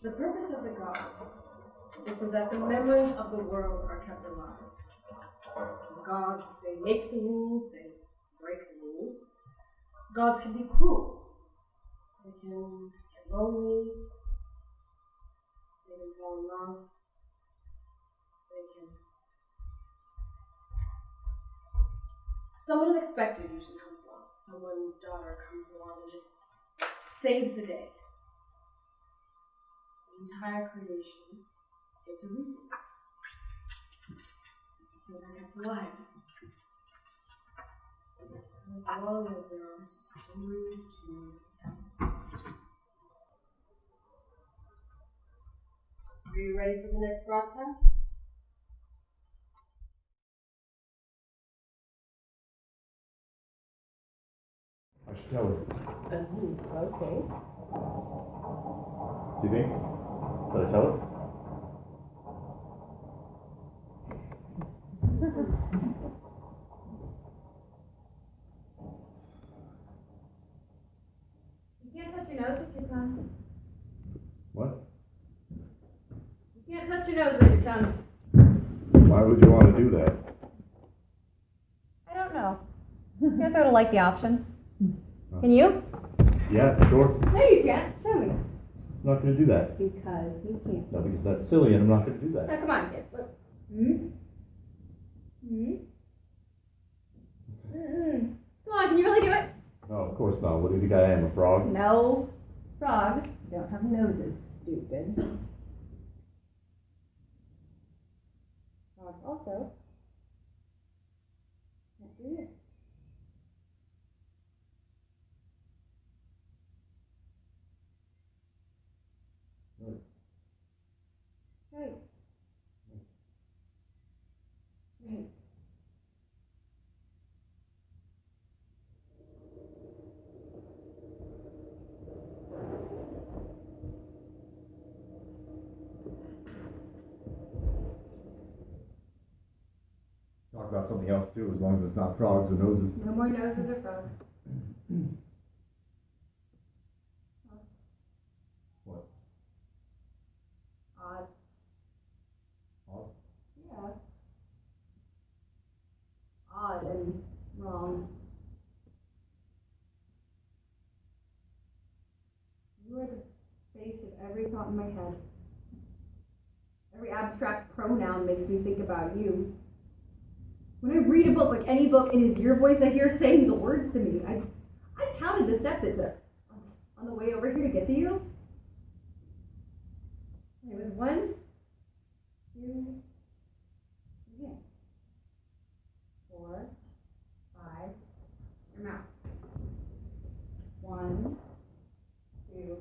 The purpose of the gods is so that the memories of the world are kept alive. The gods, they make the rules, they break the rules. Gods can be cruel. They can get lonely. They can fall in love. They can... Someone unexpected usually comes along. Someone's daughter comes along and just saves the day. The entire creation gets a reboot. So they're kept alive. As long as there are stories to tell. Are you ready for the next broadcast? I should tell her. Okay. Do you think? Should I tell her? You can't touch your nose with your tongue. What? You can't touch your nose with your tongue. Why would you want to do that? I don't know. I guess I would have liked the option. Can you? Yeah, sure. No, you can't. Show me. I'm not going to do that. Because you can't. No, because that's silly and I'm not going to do that. Now, come on, kid. Look. Hmm? Come on, can you really do it? No, of course not. What do you think I am, a frog? No. Frogs don't have noses, stupid. Frogs also can't do this. Right. Right. Talk about something else too, as long as it's not frogs or noses. No more noses or frogs. What? Odd. Odd? Yeah. Odd and wrong. You are the face of every thought in my head. Every abstract pronoun makes me think about you. When I read a book, like any book, it is your voice I hear saying the words to me. I counted the steps it took on the way over here to get to you. It was 1, 2, 3, 4, 5, your mouth. 1, 2, your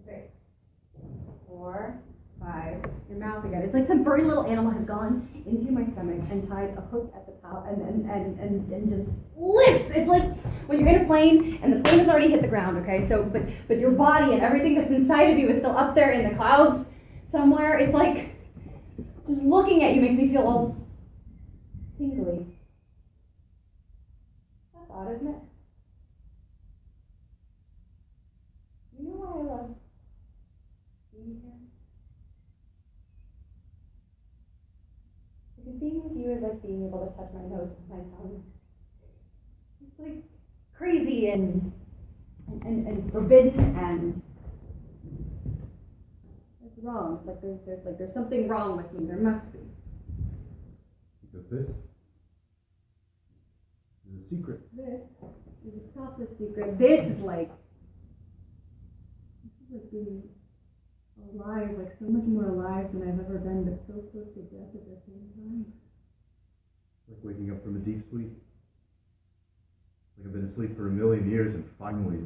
face. 4, 5, your mouth again. It's like some furry little animal has gone into my stomach and tied a hook at the top and just lifts. It's like when you're in a plane and the plane has already hit the ground, okay? So but your body and everything that's inside of you is still up there in the clouds somewhere. It's like just looking at you makes me feel all tingly. That's odd, isn't it? You know why I love being here? Because being with you is like being able to touch my nose with my tongue. It's like crazy and forbidden and it's wrong. Like there's something wrong with me. There must be. Because this is a secret. This is a top secret. This is like being alive, like so much more alive than I've ever been, but so close to death at the same time. Like waking up from a deep sleep. Like I've been asleep for 1,000,000 years and finally...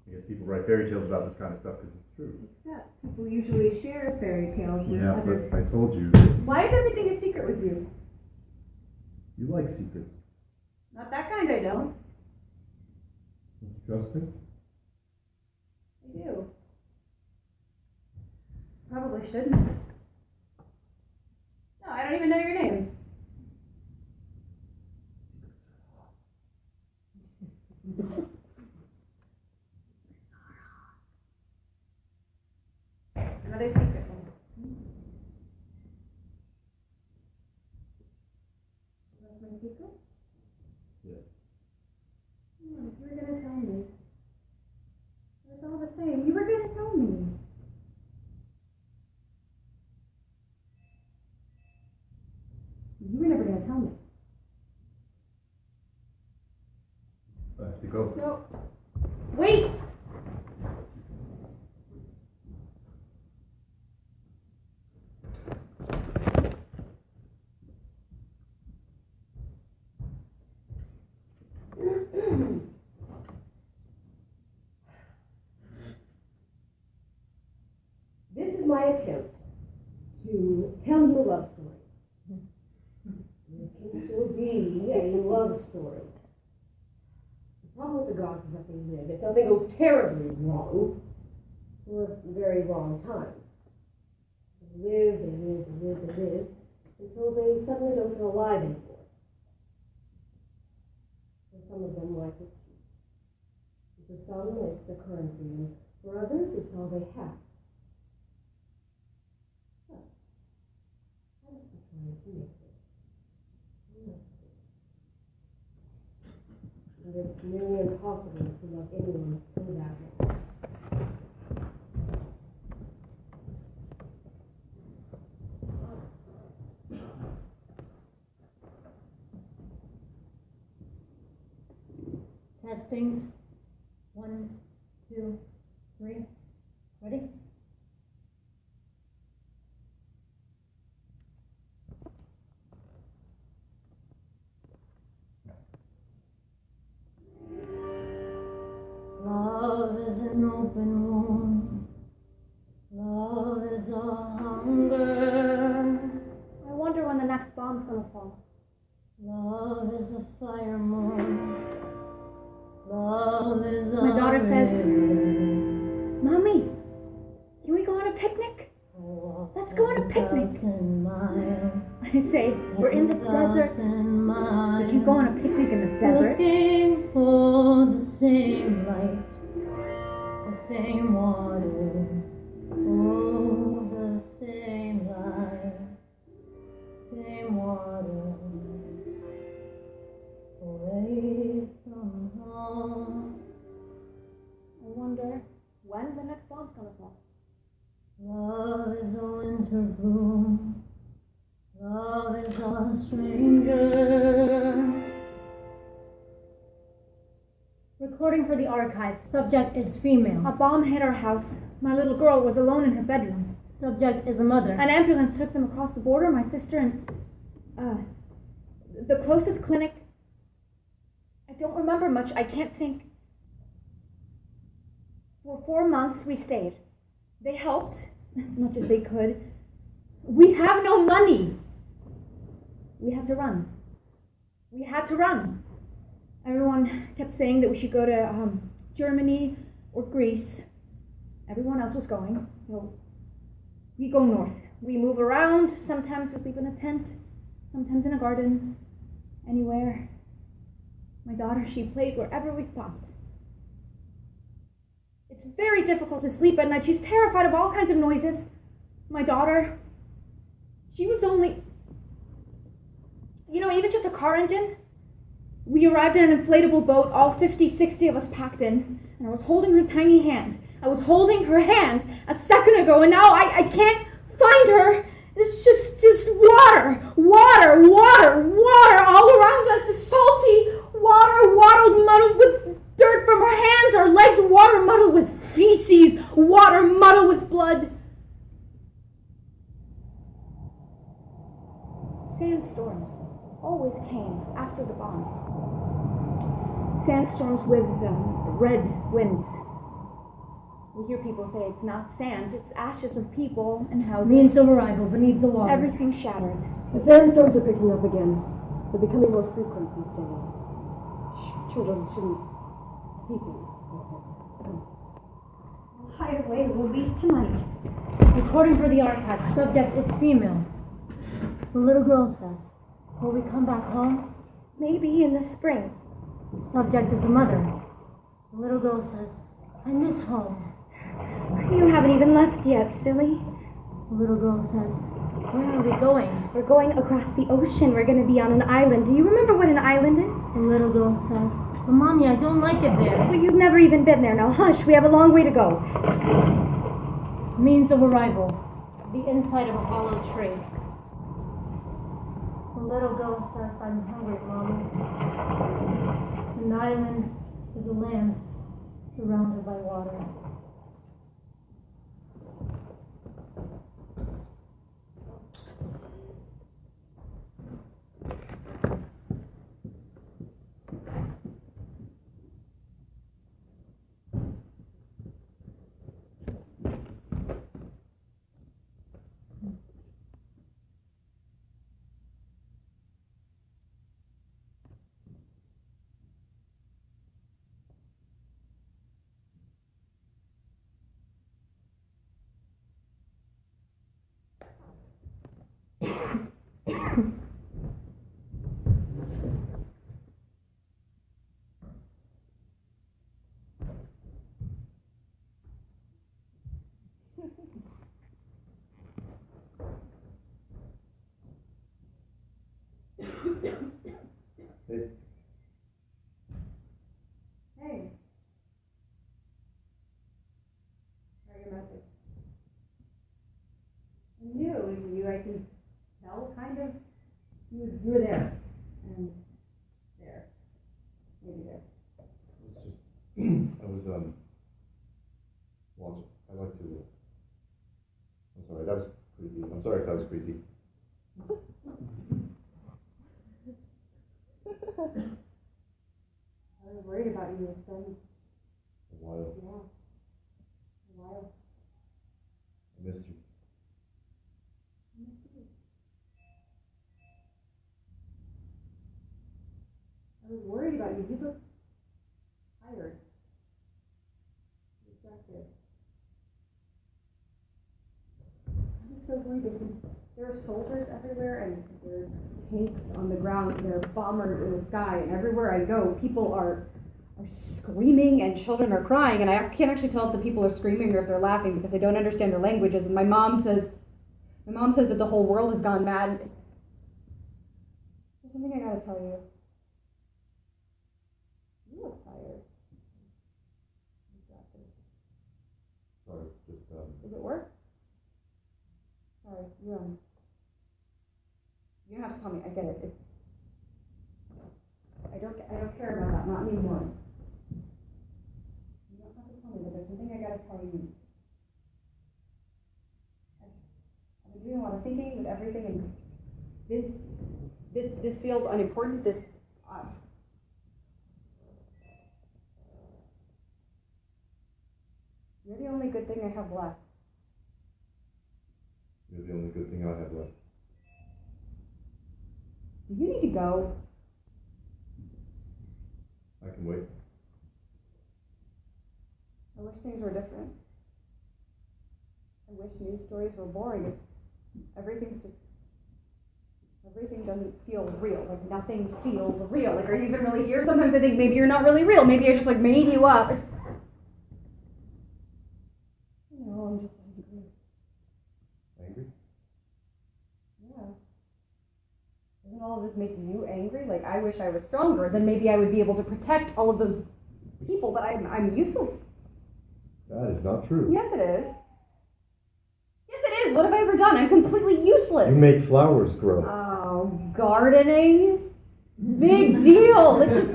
I guess people write fairy tales about this kind of stuff because it's true. Except people usually share fairy tales with Yeah, other... but I told you. Why is everything a secret with you? You like secrets. Not that kind, I don't. Don't you trust me? I do. Probably shouldn't. No, I don't even know your name. to go. No. Wait! This is my attempt to tell you a love story. This can still be a love story. The problem with the gods is that they live. If nothing goes terribly wrong, for a very long time. They live, until they suddenly don't feel alive anymore. And some of them life is cheap. For some, it's the currency, and for others, it's all they have. But it's nearly impossible to love anyone for that long. Testing. 1, 2, 3. Ready? Love is an open wound. Love is a hunger. I wonder when the next bomb's gonna fall. Love is a fire moon. Love is a My daughter says, river. Mommy, can we go on a picnic? Let's go on a picnic. I say, we're in the desert. We can go on a picnic in the desert. Looking for the same light, the same water, oh, the same light, same water, away from home. I wonder when the next bomb's gonna fall. Love is a winter bloom. Love is a stranger. Recording for the archive. Subject is female. A bomb hit our house. My little girl was alone in her bedroom. Subject is a mother. An ambulance took them across the border. My sister and the closest clinic. I don't remember much. I can't think. For 4 months we stayed. They helped as much as they could. We have no money. We had to run. We had to run. Everyone kept saying that we should go to Germany or Greece. Everyone else was going, so we go north. We move around. Sometimes we sleep in a tent, sometimes in a garden, anywhere. My daughter, she played wherever we stopped. It's very difficult to sleep at night. She's terrified of all kinds of noises. My daughter, she was only, even just a car engine. We arrived in an inflatable boat, all 50, 60 of us packed in, and I was holding her tiny hand. I was holding her hand a second ago, and now I can't find her. It's just water all around us. The salty water, muddled with dirt from her hands, our legs water muddled with feces, water muddled with blood. Sandstorms always came after the bombs. Sandstorms with red winds. We hear people say it's not sand, it's ashes of people and houses. Means of arrival beneath the water. Everything shattered. The sandstorms are picking up again. They're becoming more frequent these days. Children shouldn't see things like this. We'll hide away. We'll leave tonight. Recording for the archive. Subject is female. The little girl says, will we come back home? Maybe in the spring. Subject is a mother. The little girl says, I miss home. You haven't even left yet, silly. The little girl says, where are we going? We're going across the ocean. We're going to be on an island. Do you remember what an island is? The little girl says, but Mommy, I don't like it there. Well, you've never even been there. Now hush, we have a long way to go. Means of arrival. The inside of a hollow tree. The little girl says, I'm hungry, Mommy. An island is a land surrounded by water. Hey, Hey. Got your message. I knew it was you. I can tell, kind of. You were there. And there. Maybe there. I was, well, I like to, I'm sorry, that was creepy. I'm sorry if that was creepy. I was worried about you. It's been A while. a while. I missed you. I was worried about you. You look tired. Distracted. I'm just so worried. There are soldiers everywhere, and there are tanks on the ground, and there are bombers in the sky, and everywhere I go, people are screaming, and children are crying, and I can't actually tell if the people are screaming or if they're laughing because I don't understand their languages. And my mom says that the whole world has gone mad. There's something I gotta tell you. You look tired. Sorry, it's just, Does it work? Sorry, you don't have to tell me. I get it. I don't care about that. Not anymore. You don't have to tell me, but there's something I gotta tell you. I've been doing a lot of thinking with everything, and this feels unimportant. This us. You're the only good thing I have left. you're the only good thing I have left. Do you need to go? I can wait. I wish things were different. I wish news stories were boring. Everything doesn't feel real. Like nothing feels real. Like, are you even really here? Sometimes I think maybe you're not really real. Maybe I just made you up. No, I'm just angry. Angry? Yeah. Doesn't all of this make you angry? Like, I wish I was stronger. Then maybe I would be able to protect all of those people, but I'm useless. That is not true. Yes, it is. Yes, it is. What have I ever done? I'm completely useless. You make flowers grow. Oh, gardening? Big deal. Like, just,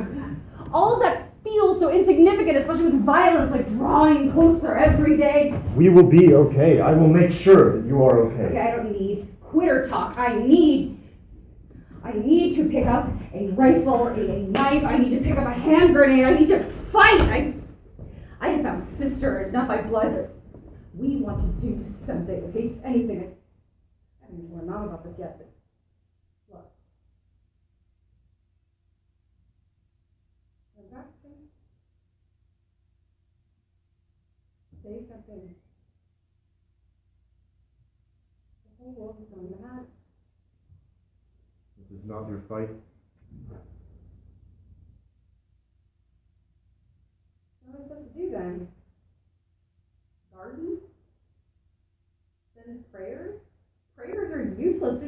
all of that feels so insignificant, especially with violence, like drawing closer every day. We will be okay. I will make sure that you are okay. Okay, I don't need quitter talk. I need to pick up a rifle, a knife. I need to pick up a hand grenade. I need to fight. I have found sisters, not by blood, but we want to do something. Okay, just anything. I haven't told my mom about this yet, but look. I'm back to say something. The whole world is going mad. This is not your fight. What am I supposed to do then? Garden? Send prayers? Prayers are useless.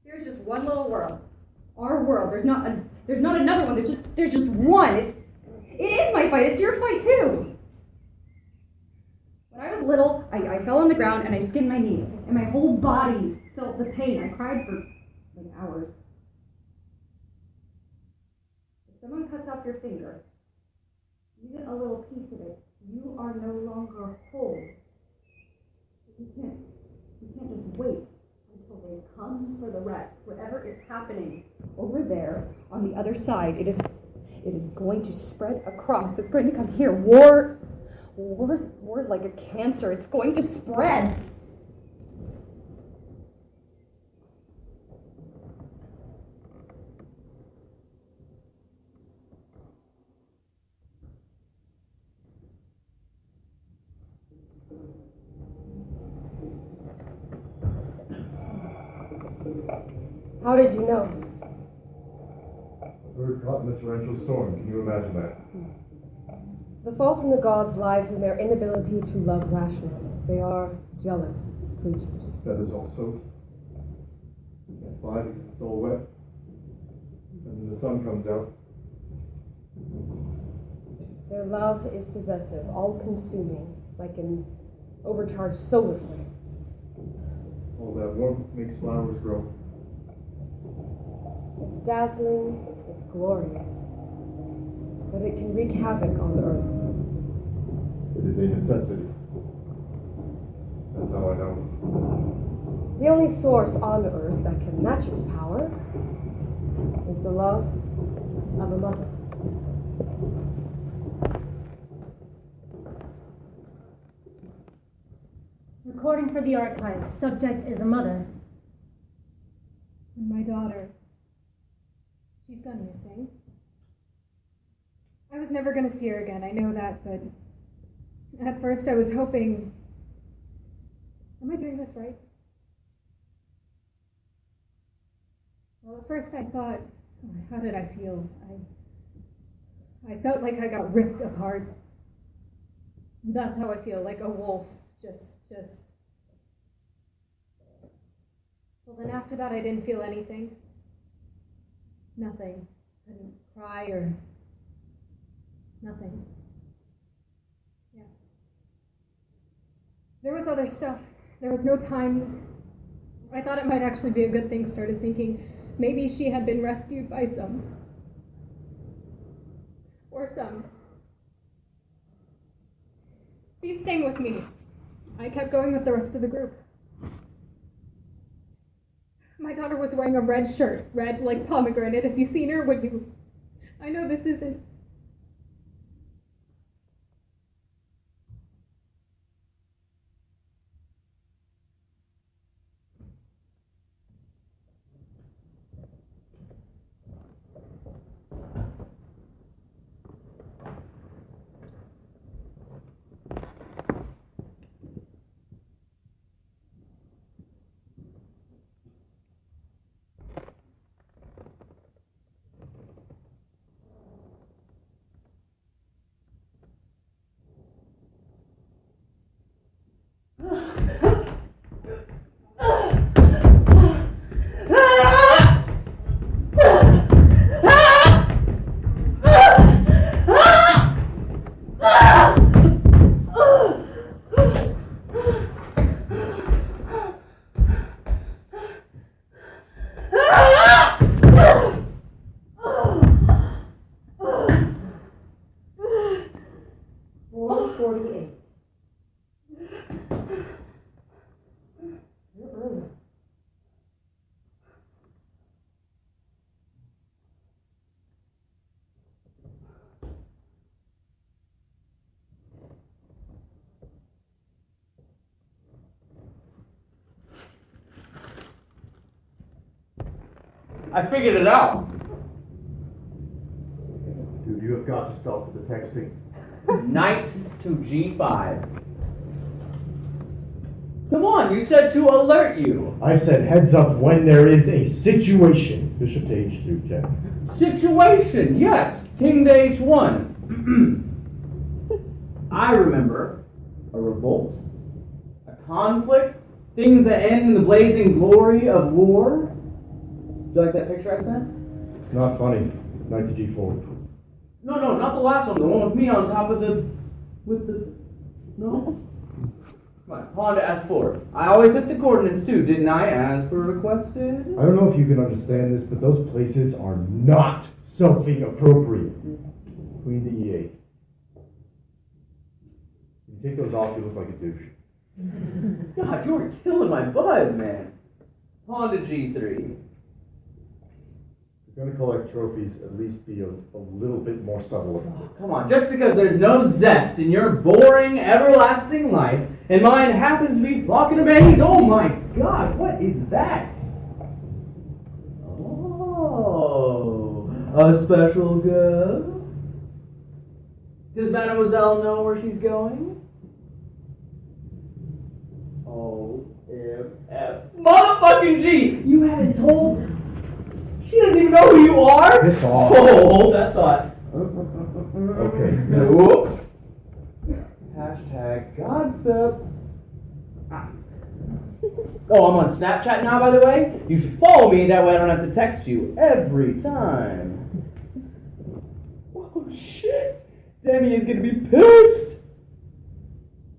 There's just one little world. Our world. There's not another one. There's just one. It is my fight. It's your fight too. When I was little, I fell on the ground and I skinned my knee, and my whole body felt the pain. I cried for hours. someone cuts off your finger, even a little piece of it, you are no longer whole. You can't just wait until they come for the rest. Whatever is happening over there on the other side, it is going to spread across. It's going to come here. War is like a cancer. It's going to spread. How did you know? We were caught in a torrential storm. Can you imagine that? The fault in the gods lies in their inability to love rationally. They are jealous creatures. Feathers also. You can't fly because it's all wet. And then the sun comes out. Their love is possessive, all-consuming, like an overcharged solar flame. All that warmth makes flowers grow. It's dazzling, it's glorious, but it can wreak havoc on Earth. It is a necessity. That's how I know. The only source on Earth that can match its power is the love of a mother. Recording for the archive. Subject is a mother. And my daughter. She's gone missing. I was never going to see her again, I know that, but at first I was hoping... Am I doing this right? Well, at first I thought, how did I feel? I felt like I got ripped apart. That's how I feel, like a wolf, just... Well, then after that I didn't feel anything. Nothing. I didn't cry or nothing. Yeah. There was other stuff. There was no time. I thought it might actually be a good thing. Started thinking maybe she had been rescued by some. Or some. She's staying with me. I kept going with the rest of the group. My daughter was wearing a red shirt, red like pomegranate. If you've seen her, would you? I know this isn't. I figured it out. Dude, you have got to stop with the texting. Knight to G5. Come on, you said to alert you. I said heads up when there is a situation. Bishop to H2, check. Situation, yes. King to H1. I remember a revolt, a conflict, things that end in the blazing glory of war. Do you like that picture I sent? It's not funny. Knight to G4. No, not the last one. The one with me on top of the... No? Come on, pawn to F4. I always hit the coordinates too, didn't I, as per requested? I don't know if you can understand this, but those places are not selfing appropriate. Queen to E8. If you take those off, you look like a douche. God, you were killing my buzz, man. Pawn to G3. If you're going to collect trophies, at least be a little bit more subtle about it. Come on, just because there's no zest in your boring, everlasting life, and mine happens to be flocking to maze, oh my God, what is that? Oh, a special guest? Does Mademoiselle know where she's going? O-M-F motherfucking G! You haven't told... She doesn't even know who you are? Piss off. Oh, hold that thought. Okay. Whoop. Hashtag gossip. Oh, I'm on Snapchat now, by the way. You should follow me, that way I don't have to text you every time. Oh, shit. Demi is gonna be pissed.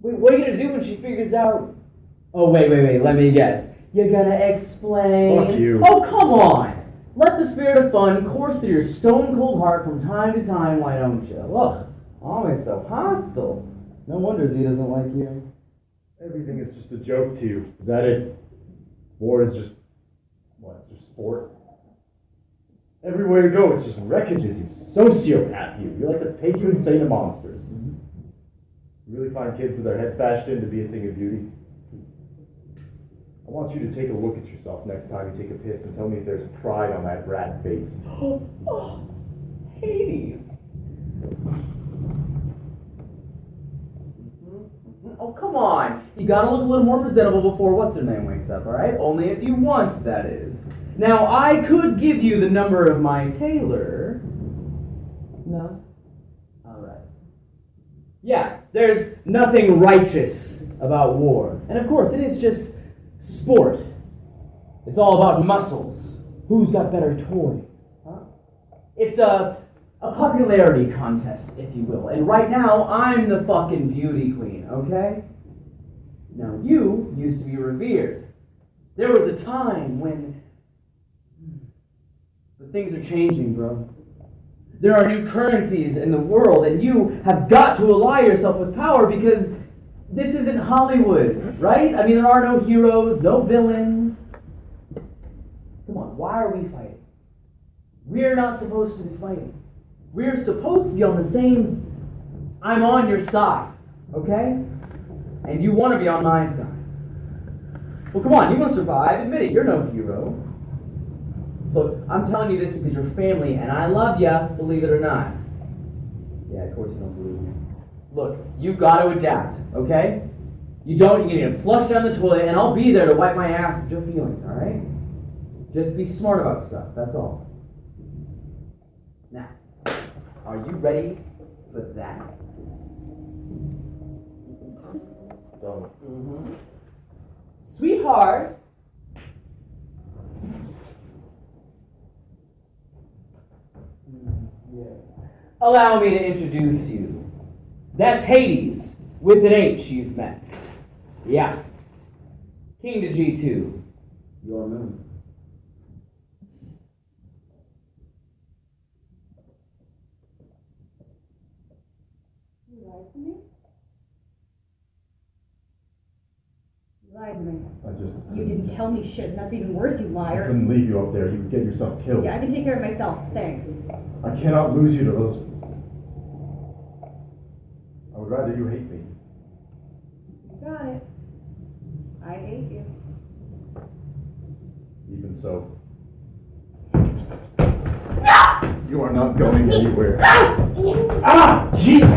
Wait, what are you gonna do when she figures out... Oh, wait, let me guess. You're gonna explain... Fuck you. Oh, come on. Let the spirit of fun course through your stone-cold heart from time to time, why don't you? Ugh, always so hostile. No wonder Z doesn't like you. Everything is just a joke to you. Is that it? War is just, what, just sport? Everywhere you go, it's just wreckage, you sociopath, you. You're like the patron saint of monsters. You really find kids with their heads bashed in to be a thing of beauty? I want you to take a look at yourself next time you take a piss and tell me if there's pride on that rat face. Oh, Hades. Oh, come on. You gotta look a little more presentable before what's-her-name wakes up, alright? Only if you want, that is. Now, I could give you the number of my tailor. No? Alright. Yeah, there's nothing righteous about war. And of course, it is just sport. It's all about muscles. Who's got better toys? Huh? It's a popularity contest, if you will. And right now, I'm the fucking beauty queen, okay? Now, you used to be revered. There was a time when... But things are changing, bro. There are new currencies in the world, and you have got to ally yourself with power because this isn't Hollywood, right? I mean, there are no heroes, no villains. Come on, why are we fighting? We're not supposed to be fighting. We're supposed to be on the same, I'm on your side, okay? And you want to be on my side. Well, come on, you want to survive. Admit it, you're no hero. Look, I'm telling you this because you're family, and I love ya, believe it or not. Yeah, of course you don't believe me. Look, you got to adapt, okay? You don't, you need to flush down the toilet, and I'll be there to wipe my ass with your feelings, all right? Just be smart about stuff, that's all. Now, are you ready for that? Mm-hmm. Sweetheart. Yeah. Allow me to introduce you. That's Hades, with an H you've met. Yeah. King to G2. Your move. You lied to me? You lied to me. You didn't tell me shit, and that's even worse, you I liar. couldn't leave you up there. You would get yourself killed. Yeah, I can take care of myself, thanks. I cannot lose you to those. I would rather you hate me. You got it. I hate you. Even so. You are not going anywhere. Ah! Jesus!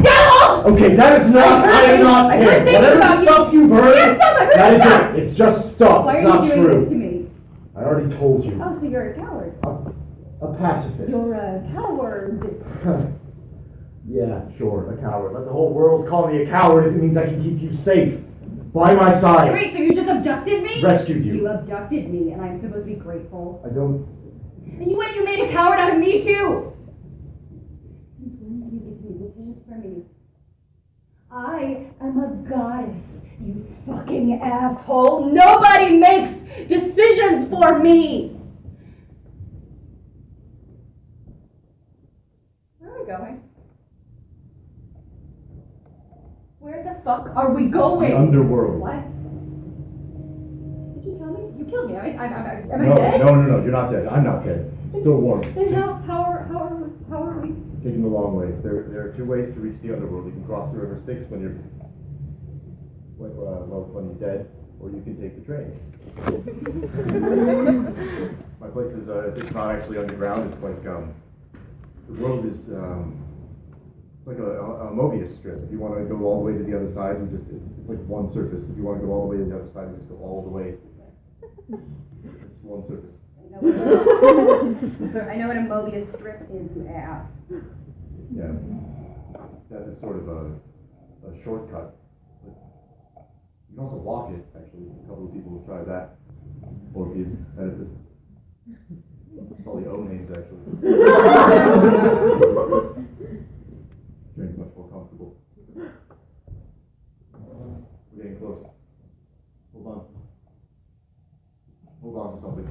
Okay, that is not. I am not. I've heard things Whatever about stuff you've heard. Yes, stuff! I've heard That is stuff! it. It's just stuff. Why It's are not you doing true. this to me? I already told you. Oh, so you're a coward. A pacifist. You're a coward. Yeah, sure, a coward. Let the whole world call me a coward if it means I can keep you safe. By my side. Wait, so you just abducted me? Rescued you. You abducted me, and I'm supposed to be grateful. I don't. And you went, you made a coward out of me too! Since when did you give me decisions for me? I am a goddess, you fucking asshole. Nobody makes decisions for me. Where are we going? Where the fuck are we going? The underworld. What? Did you kill me? You killed me. Am I No, dead? no, you're not dead. I'm not dead. Still warm. Then how are we? Taking the long way. There are two ways to reach the underworld. You can cross the river Styx when you're dead, or you can take the train. My place is it's not actually underground. It's like the world is like a Mobius strip. If you want to go all the way to the other side, it's like one surface. If you want to go all the way to the other side, you just go all the way. It's one surface. I know what a Mobius strip is, you ass. Yeah, that is sort of a shortcut. But you can also walk it, actually. A couple of people have tried that. Orpheus, Oedipus. Probably own names, actually. Train's much more comfortable. We're getting close. Hold on. Hold on to something.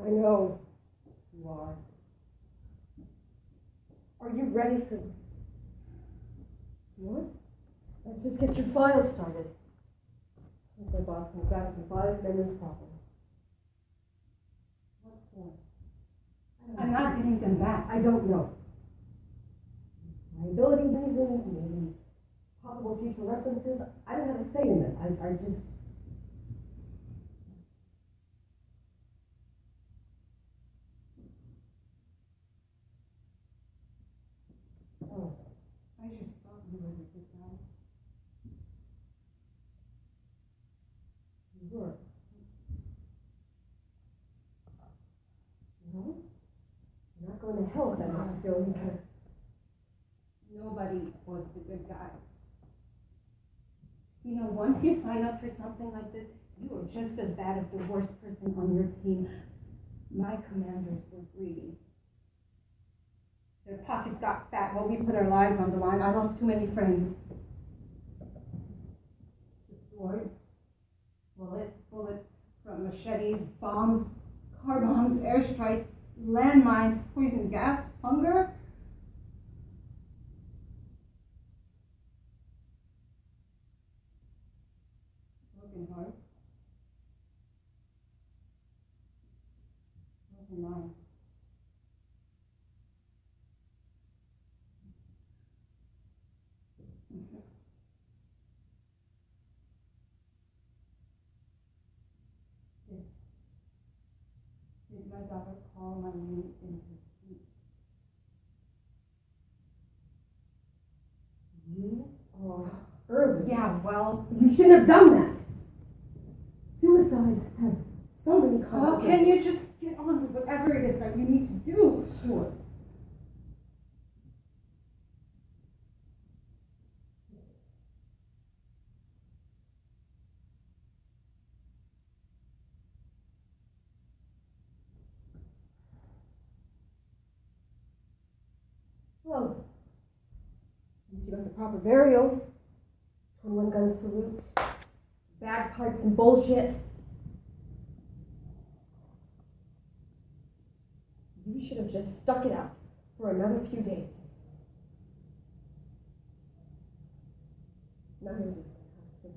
I know you are. Are you ready for... What? Let's just get your files started. Once my boss comes back with the files, then there's problem. What for? I'm not getting them back. I don't know. Liability reasons, maybe possible future references. I don't have a say in this. I just... Oh, I just thought you were the good guy. You were. No? You're not going to hell if that makes you feel any better. Nobody was the good guy. You know, once you sign up for something like this, you are just as bad as the worst person on your team. My commanders were greedy. Their pockets got fat while we put our lives on the line. I lost too many friends. The swords, bullets from machetes, bombs, car bombs, airstrikes, landmines, poison gas, hunger. Broken hearts. Broken minds. Did my daughter call my name in her sleep? You are early. Yeah, well, You shouldn't have done that. Suicides have so many how consequences. can you just get on with whatever it is that you need to do? Sure. Well, at least you got the proper burial. 21 gun salute, bagpipes and bullshit. You should have just stuck it out for another few days. Now you're just gonna have to.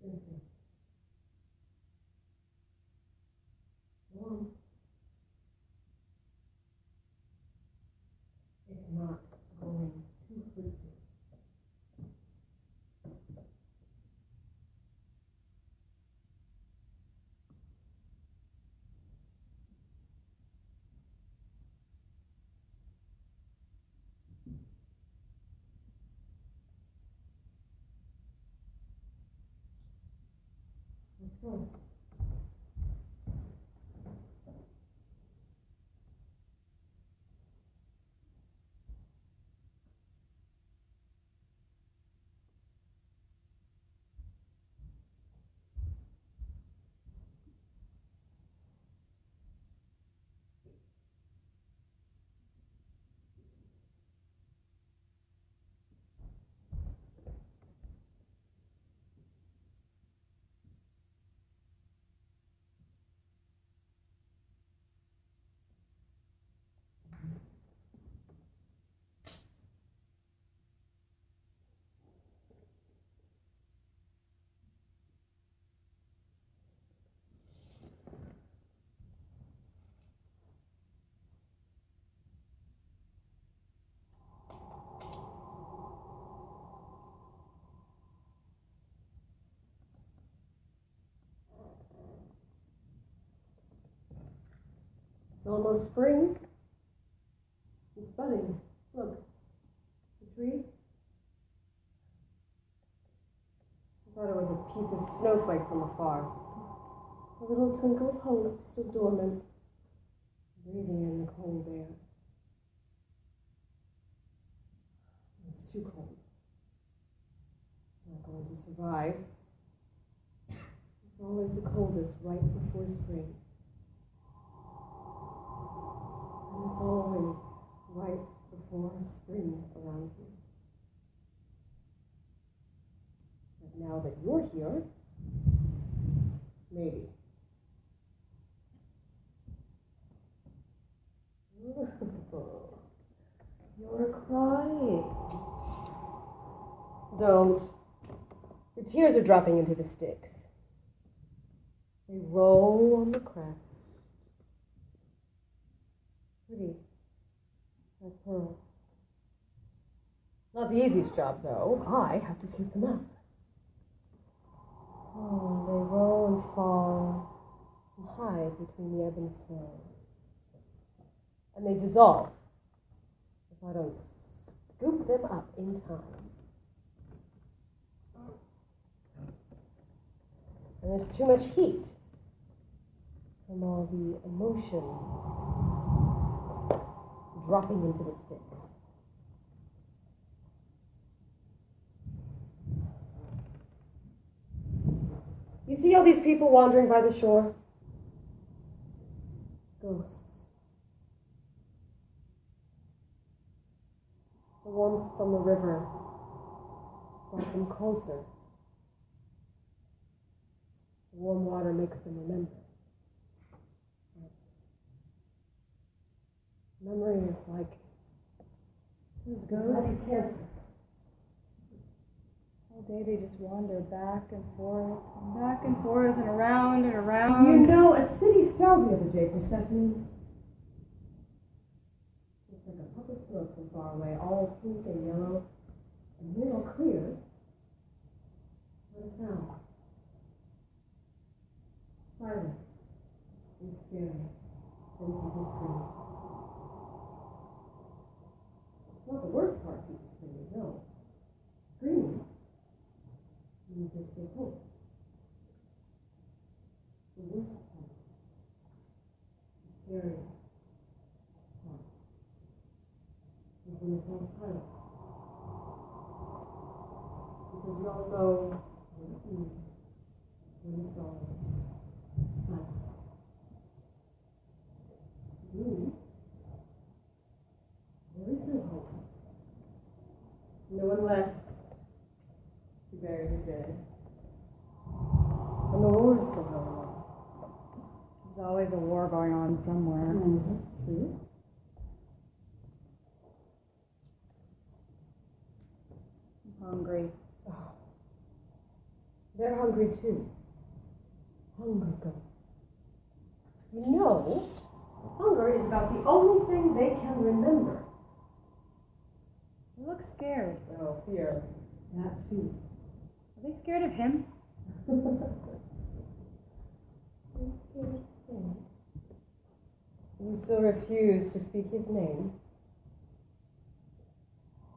Thank you. It's not going too quickly. Let's go. It's almost spring. It's budding. Look, the tree. I thought it was a piece of snowflake from afar. A little twinkle of hope still dormant, breathing in the cold air. It's too cold. It's not going to survive. It's always the coldest right before spring. And it's always right before spring around here. But now that you're here, maybe. You're crying. Don't. Your tears are dropping into the sticks. They roll on the crest. Pretty. Like pearls. Not the easiest job, though. I have to scoop them up. Oh, they roll and fall and hide between the ebb and flow. And they dissolve if I don't scoop them up in time. And there's too much heat from all the emotions dropping into the sticks. You see all these people wandering by the shore? Ghosts. The warmth from the river brought them closer. The warm water makes them remember. Memory is like Those ghosts, cancer. all day they just wander back and forth and around and You around. know, a city fell the other day, Persephone. It's like a puff of smoke from far away, all pink and yellow, and real clear. What a sound. Silence is scary. Then people scream. It's not the worst part, people screaming, no. Screaming means there's still hope. The worst part, the scariest part, is when it's all silent. Because we all know what it means when it's all silent. There is no hope. No one left to bury the dead. And the war is still going on. There's always a war going on somewhere. That's true. I'm hungry. Oh. They're hungry too. Hunger ghosts. You know, hunger is about the only thing they can remember. They look scared. Oh, fear. That too. Are they scared of him? You still refuse to speak his name?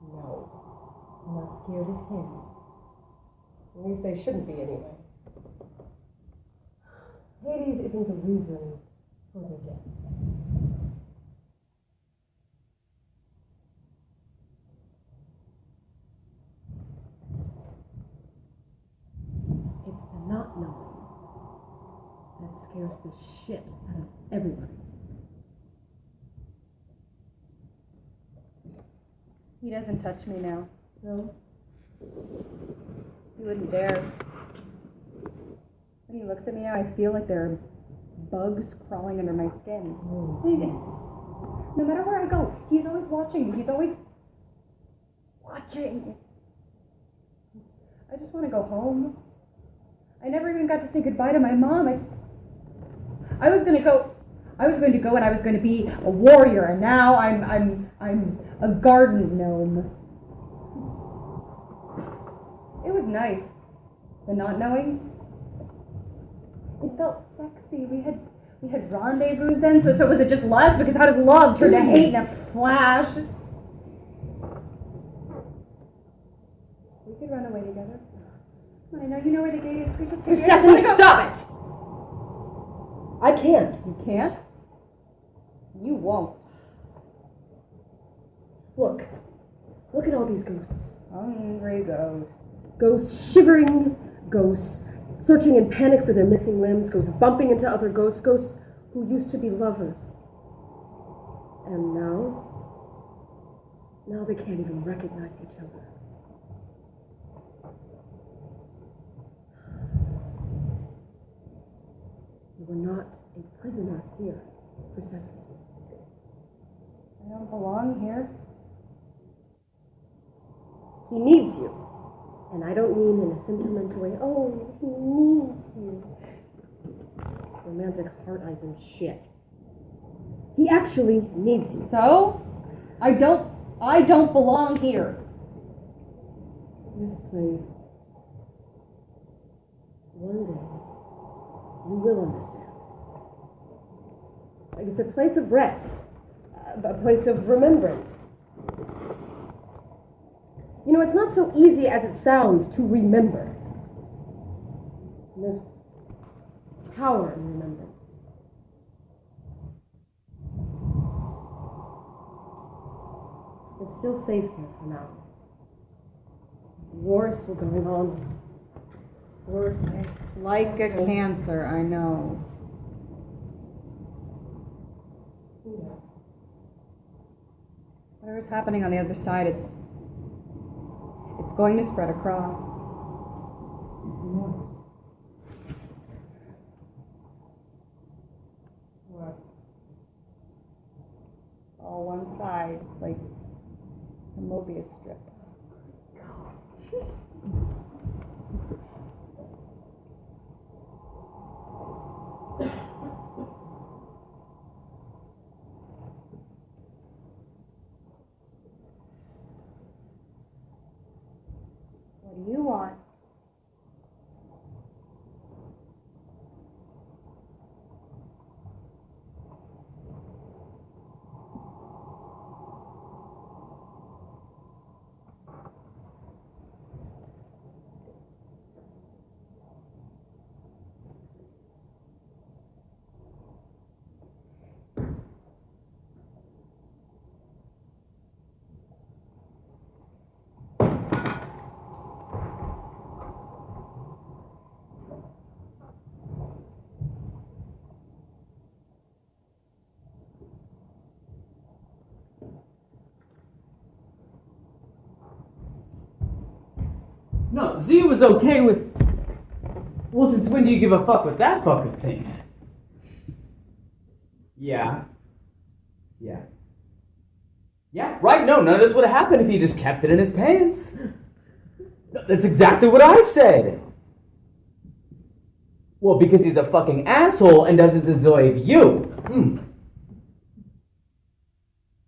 No. I'm not scared of him. At least they shouldn't be anyway. Hades isn't the reason for their deaths. It's the not knowing that scares the shit out of everybody. He doesn't touch me now. No? He wouldn't dare. When he looks at me now, I feel like there are bugs crawling under my skin. No matter where I go, he's always watching me. He's always watching. I just want to go home. I never even got to say goodbye to my mom. I was going to go and I was going to be a warrior, and now I'm a garden gnome. It was nice. The not knowing. It felt sexy. We had rendezvous then, so was it just lust? Because how does love turn to hate in a flash? We could run away together. Come on, I know you know where the gate is. Please just take me. Persephone, stop it! I can't. You can't? You won't. Look. Look at all these ghosts. Hungry ghosts. Ghosts shivering, ghosts searching in panic for their missing limbs, ghosts bumping into other ghosts, ghosts who used to be lovers. And now they can't even recognize each other. You were not a prisoner here, Persephone. I don't belong here. He needs you. And I don't mean in a sentimental way, oh, he needs you. Romantic heart eyes and shit. He actually needs you. So? I don't belong here. This place, one day, you will understand. Like it's a place of rest, a place of remembrance. You know, it's not so easy as it sounds to remember. And there's power in remembrance. It's still safe here for now. The war is still going on. War is Like a cancer, I know. Whatever's happening on the other side, it's going to spread across. What? All one side, like a Mobius strip. What do you want? No, Z was okay with... Well, since when do you give a fuck what that fucker thinks? Yeah. Yeah. Yeah, right, no, none of this would have happened if he just kept it in his pants. No, that's exactly what I said. Well, because he's a fucking asshole and doesn't deserve you.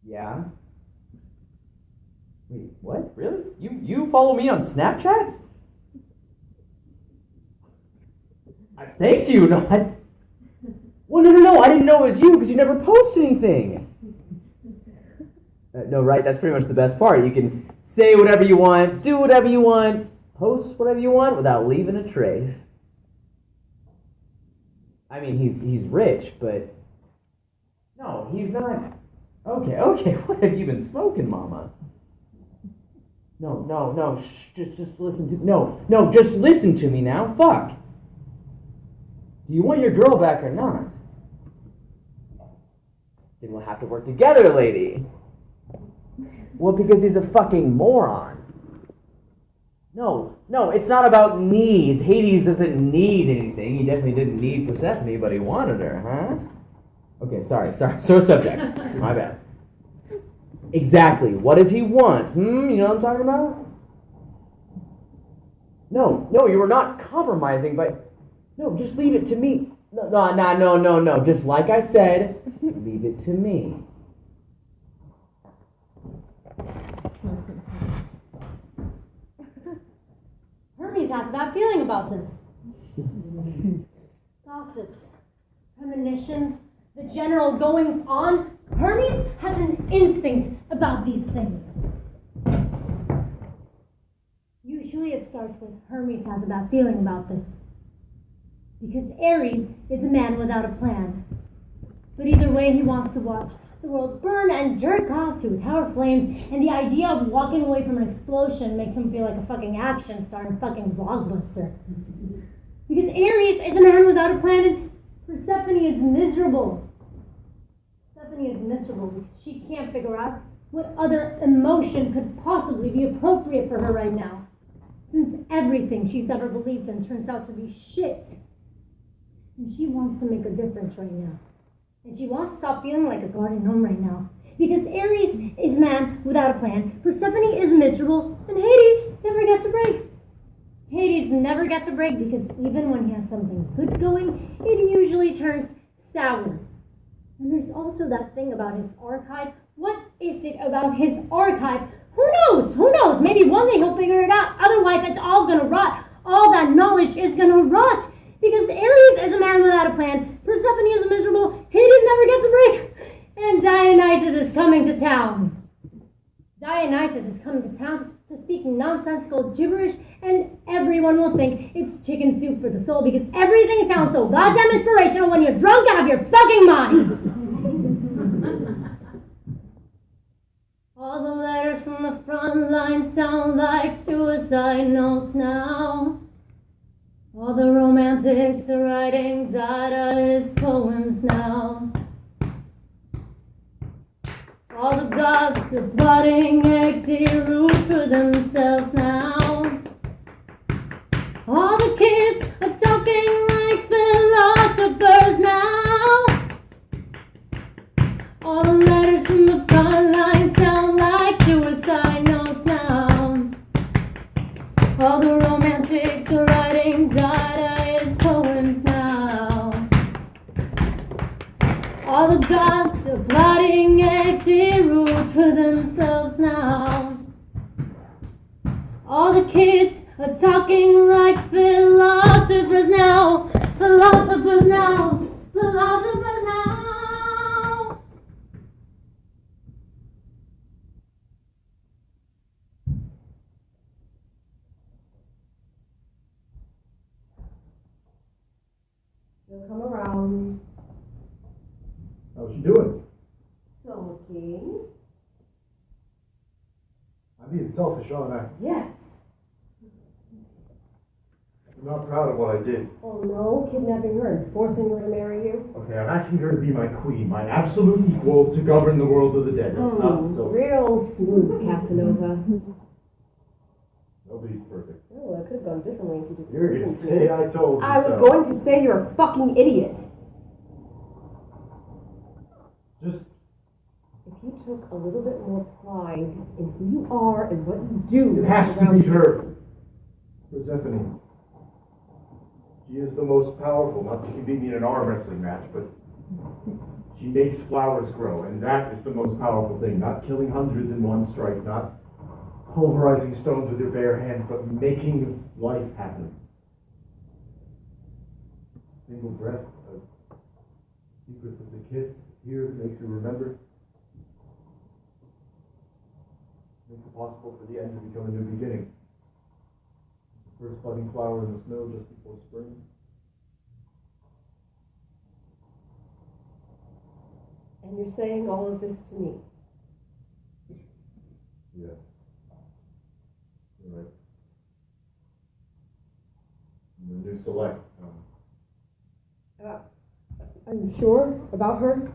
Yeah. Wait, what? Really? You follow me on Snapchat? Thank you. No, well, no. I didn't know it was you because you never post anything. No, right? That's pretty much the best part. You can say whatever you want, do whatever you want, post whatever you want without leaving a trace. I mean, he's rich, but no, he's not. Okay. What have you been smoking, Mama? No. Shh, just listen to. No. Just listen to me now. Fuck. Do you want your girl back or not? Then we'll have to work together, lady. Well, because he's a fucking moron. No, it's not about needs. Hades doesn't need anything. He definitely didn't need Persephone, but he wanted her, huh? Okay, sorry. So subject. My bad. Exactly. What does he want? You know what I'm talking about? No, you were not compromising, but... No, just leave it to me. No. Just like I said, leave it to me. Hermes has a bad feeling about this. Gossips, premonitions, the general goings on. Hermes has an instinct about these things. Usually it starts with Hermes has a bad feeling about this. Because Ares is a man without a plan. But either way, he wants to watch the world burn and jerk off to tower flames, and the idea of walking away from an explosion makes him feel like a fucking action star in a fucking blockbuster. Because Ares is a man without a plan, and Persephone is miserable. Persephone is miserable because she can't figure out what other emotion could possibly be appropriate for her right now, since everything she's ever believed in turns out to be shit. And she wants to make a difference right now. And she wants to stop feeling like a garden gnome right now. Because Ares is man without a plan, Persephone is miserable, and Hades never gets a break. Hades never gets a break because even when he has something good going, it usually turns sour. And there's also that thing about his archive. What is it about his archive? Who knows? Maybe one day he'll figure it out. Otherwise, it's all gonna rot. All that knowledge is gonna rot. Because Ares is a man without a plan, Persephone is miserable, Hades never gets a break. coming to town. Dionysus is coming to town to speak nonsensical gibberish, and everyone will think it's chicken soup for the soul because everything sounds so goddamn inspirational when you're drunk out of your fucking mind. All the letters from the front line sound like suicide notes now. All the romantics are writing Dadaist poems now. All the gods are plotting exit route for themselves now. All the kids are talking like philosophers now. All the letters from the front line sound like suicide notes now. All the romantics are writing Dadaist poems now. All the gods are plotting exit routes for themselves now. All the kids are talking like philosophers now. Philosophers now. Philosophers now. They'll come around. How's she doing? Sulking. I'm being selfish, aren't I? Yes. I'm not proud of what I did. Oh no, kidnapping her and forcing her to marry you? Okay, I'm asking her to be my queen, my absolute equal to govern the world of the dead. That's not so... Real smooth, Casanova. Nobody's perfect. Oh, that could have gone differently if you just You're gonna listened to say me. I told you I was so. going to say you're a fucking idiot. Just... If you took a little bit more pride in who you are and what you do... It has to be her. Persephone. She is the most powerful. Not that she can beat me in an arm wrestling match, but she makes flowers grow, and that is the most powerful thing. Not killing hundreds in one strike, not pulverizing stones with your bare hands, but making life happen. Single breath, a secret with a kiss here that makes you remember. Makes it possible for the end to become a new beginning. The first budding flower in the snow just before spring. And you're saying all of this to me. Yeah. You're right. I'm the new select. Are you sure about her?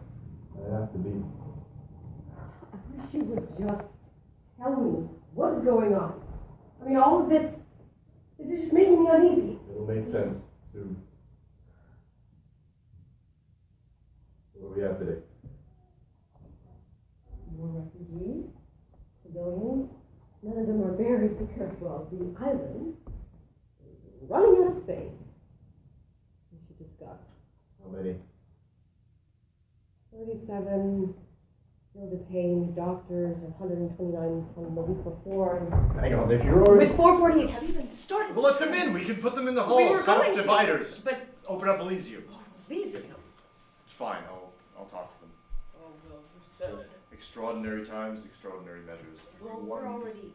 I have to be. I wish you would just tell me what is going on. I mean, all of this is just making me uneasy. It'll make sense soon. What do we have today? More refugees, civilians. None of them are buried because, well, the island is running out of space. We should discuss. How many? 37 still detained, doctors, 129 from the week before. Hang on, if you're already... With 448, have you even started? Well, let them in. We can put them in the hall. We were Set going up to, dividers. but Open up Elysium. Lizzy. It's fine. I'll talk to them. Oh, well, we're so... Extraordinary times, extraordinary measures. Well, we're already...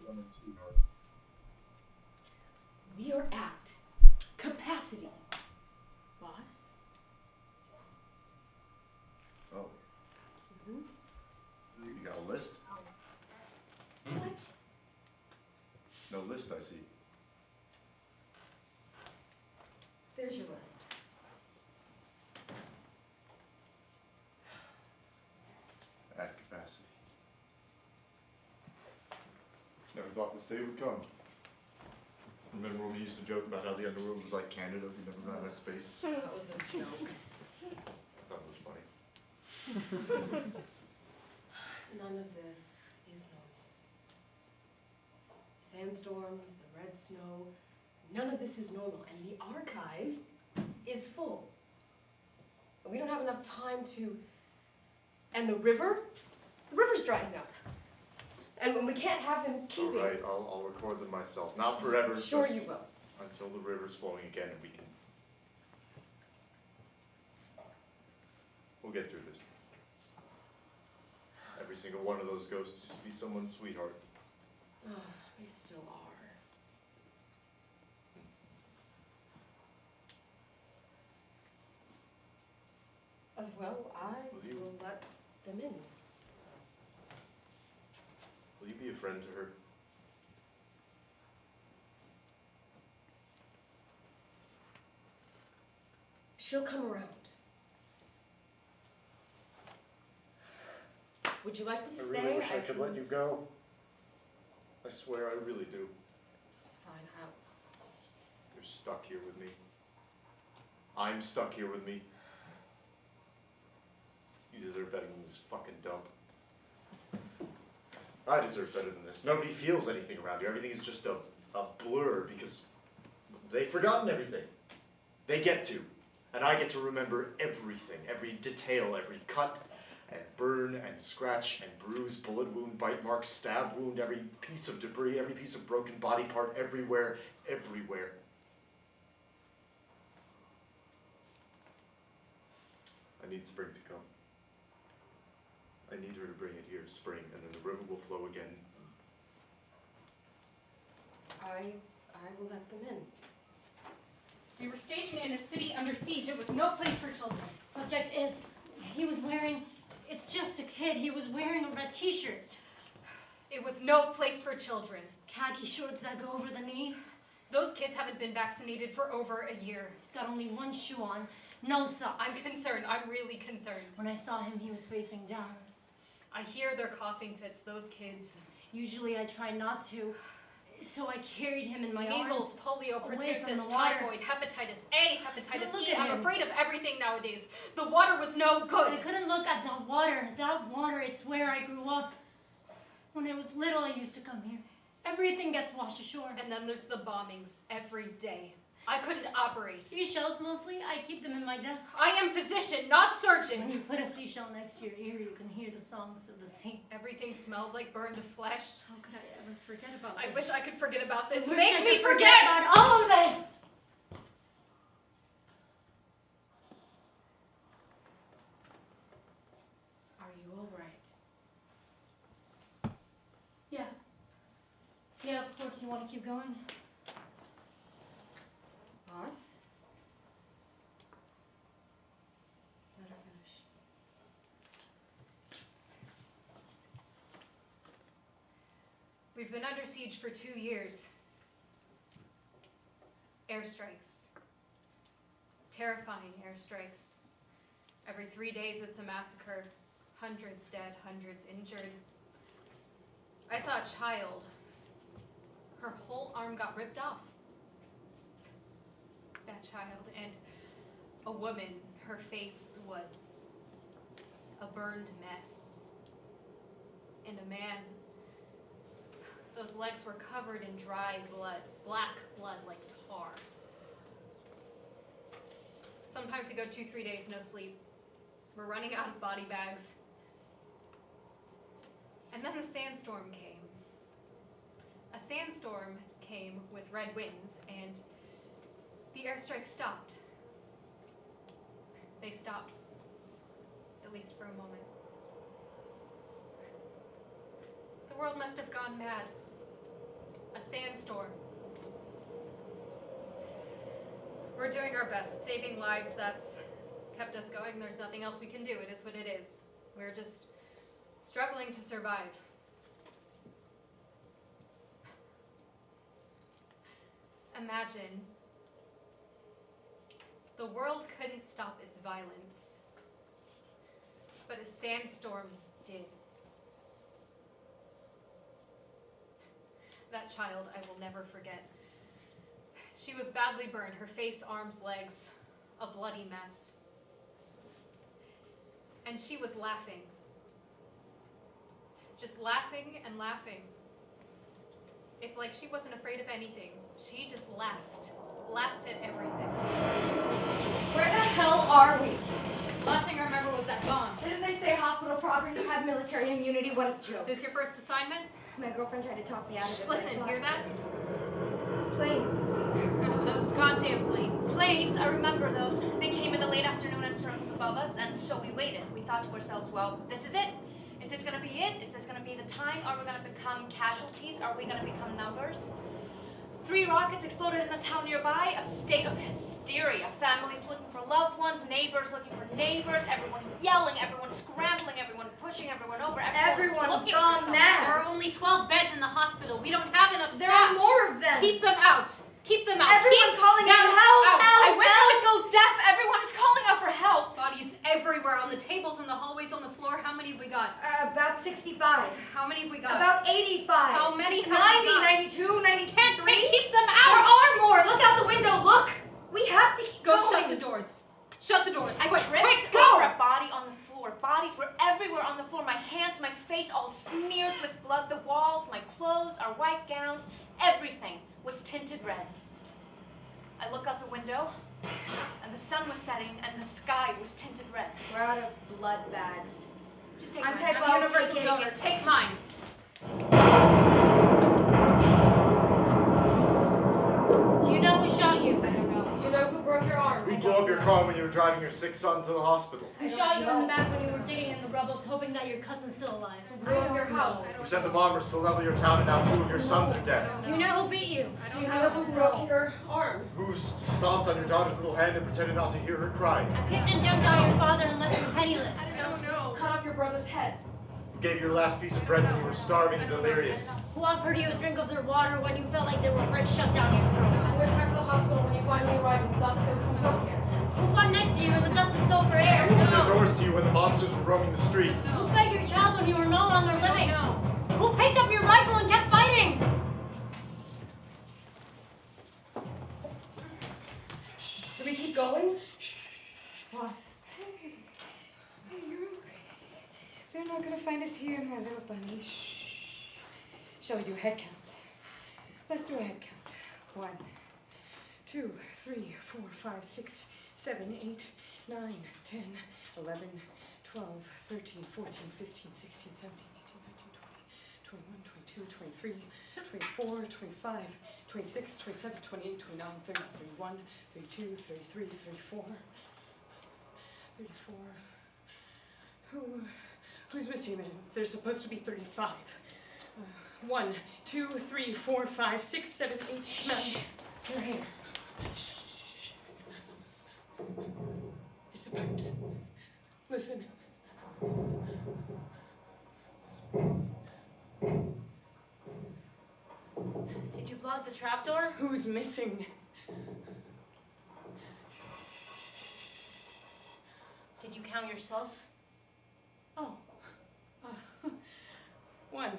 We are at capacity, boss. Oh. You got a list? What? No list, I see. There's your list. At capacity. Never thought this day would come. Remember when we used to joke about how the underworld was like Canada? We never ran out of space. That was a joke. I thought it was funny. None of this is normal. Sandstorms, the red snow, none of this is normal. And the archive is full. We don't have enough time to... And the river's drying up. And we can't have them keeping... All right, I'll record them myself. Not forever. Sure just you will. Until the river's flowing again and we can... We'll get through this. every single one of those ghosts used to be someone's sweetheart. Oh, they still are. Well, I will let them in. Will you be a friend to her? She'll come around. Would you like me to I stay? really wish I could let you go. I swear, I really do. It's fine. I'll just... You're stuck here with me. I'm stuck here with me. You deserve better than this fucking dump. I deserve better than this. Nobody feels anything around here. Everything is just a blur because they've forgotten everything. They get to. And I get to remember everything, every detail, every cut and burn and scratch and bruise, bullet wound, bite mark, stab wound, every piece of debris, every piece of broken body part, everywhere, everywhere. I need spring to come. I need her to bring it here, spring, and then the river will flow again. I will let them in. We were stationed in a city under siege. It was no place for children. Subject is, he was wearing, it's just a kid, he was wearing a red t-shirt. It was no place for children. Khaki shorts that go over the knees. Those kids haven't been vaccinated for over a year. He's got only one shoe on, no socks. I'm concerned. I'm really concerned. When I saw him, he was facing down. I hear their coughing fits, those kids. Usually I try not to, so I carried him in my Measles, arms. polio, away from pertussis, the water. typhoid, hepatitis A, hepatitis Look E. at I'm him. afraid of everything nowadays. The water was no good. I couldn't look at that water. That water, it's where I grew up. When I was little, I used to come here. Everything gets washed ashore. And then there's the bombings every day. I couldn't operate. Seashells mostly, I keep them in my desk. I am physician, not surgeon. When you put a seashell next to your ear, you can hear the songs of the sea. Everything smelled like burned flesh. How could I ever forget about I this? wish I could forget about this. I wish Make I me could forget! about all of this! Are you all right? Yeah. Yeah, of course, you want to keep going? Us? Let her finish. We've been under siege for 2 years. Airstrikes. Terrifying airstrikes. Every 3 days it's a massacre. Hundreds dead, hundreds injured. I saw a child. Her whole arm got ripped off. That child. And a woman, her face was a burned mess. And a man, those legs were covered in dry blood, black blood like tar. Sometimes we go 2-3 days, no sleep. We're running out of body bags. And then the sandstorm came. A sandstorm came with red winds, and the airstrike stopped. They stopped, at least for a moment. The world must have gone mad. A sandstorm. We're doing our best, saving lives. That's kept us going. There's nothing else we can do. It is what it is. We're just struggling to survive. Imagine the world couldn't stop its violence, but a sandstorm did. That child I will never forget. She was badly burned, her face, arms, legs, a bloody mess. And she was laughing. Just laughing and laughing. It's like she wasn't afraid of anything. She just laughed. Laughed at everything. Where the hell are we? Last thing I remember was that bomb. Didn't they say hospital properties have military immunity? What a joke. This your first assignment? My girlfriend tried to talk me out of it. Listen, hear that? Planes. Those goddamn planes. Planes, I remember those. They came in the late afternoon and circled above us, and so we waited. We thought to ourselves, well, this is it. Is this gonna be it? Is this gonna be the time? Are we gonna become casualties? Are we gonna become numbers? 3 rockets exploded in a town nearby, a state of hysteria. Families looking for loved ones, neighbors looking for neighbors, everyone yelling, everyone scrambling, everyone pushing everyone over. Everyone's looking gone for mad. There are only 12 beds in the hospital. We don't have enough There staff. are more of them. Keep them out. Keep them out. Everyone Keep calling them out help, out. help, I wish help. I could go deaf. Everyone is calling out for help. Bodies everywhere, on the tables, in the hallways, on the floor. How many have we got? About 65. How many have we got? About 85. How many have 90, we got? 92, 93. Can't keep them There out. are more. Look out the window. Look. We have to keep Go going. shut the doors. Shut the doors. I Quick, tripped go. over a body on the floor. Bodies were everywhere on the floor. My hands, my face all smeared with blood. The walls, my clothes, our white gowns, everything was tinted red. I look out the window, and the sun was setting, and the sky was tinted red. We're out of blood bags. Just take I'm mine. type I'm O, universal take it. donor. Take mine. Do you know who shot you? I don't know. Do you know who broke your arm? Who blew up your car when you were driving your sick son to the hospital? Who shot you in the back when you were digging in the rubble, hoping that your cousin's still alive? Who blew up your house? Who sent the bombers to level your town and now 2 of your sons are dead? Do you know who beat you? Do you know who broke your arm? Who stomped on your daughter's little hand and pretended not to hear her cry? Kicked and jumped on your father and left you penniless. I don't know. Cut off your brother's head. Who gave you your last piece of bread when you were starving and delirious? Who offered you a drink of their water when you felt like there were bricks shoved down your throat? Who attacked the hospital when you finally arrived and thought that there was some hope yet? Who fought next to you in the dust and sulfur air? Who opened the doors to you when the monsters were roaming the streets? Who fed your child when you were no longer living? Who picked up your rifle and kept fighting? Do we keep going? What? They're not gonna find us here, my little bunny. Shh. Shall we do a head count? Let's do a head count. 1, 2, 3, 4, 5, 6, 7, 8, 9, 10, 11, 12, 13, 14, 15, 16, 17, 18, 19, 20, 21, 22, 23, 24, 25, 26, 27, 28, 29, 30, 31, 32, 33, 34, 34. Who's missing then? There's supposed to be 35. 1, 2, 3, 4, 5, 6, 7, 8, 9. Your hair. It's the pipes. Listen. Did you block the trapdoor? Who's missing? Did you count yourself? Oh. 1,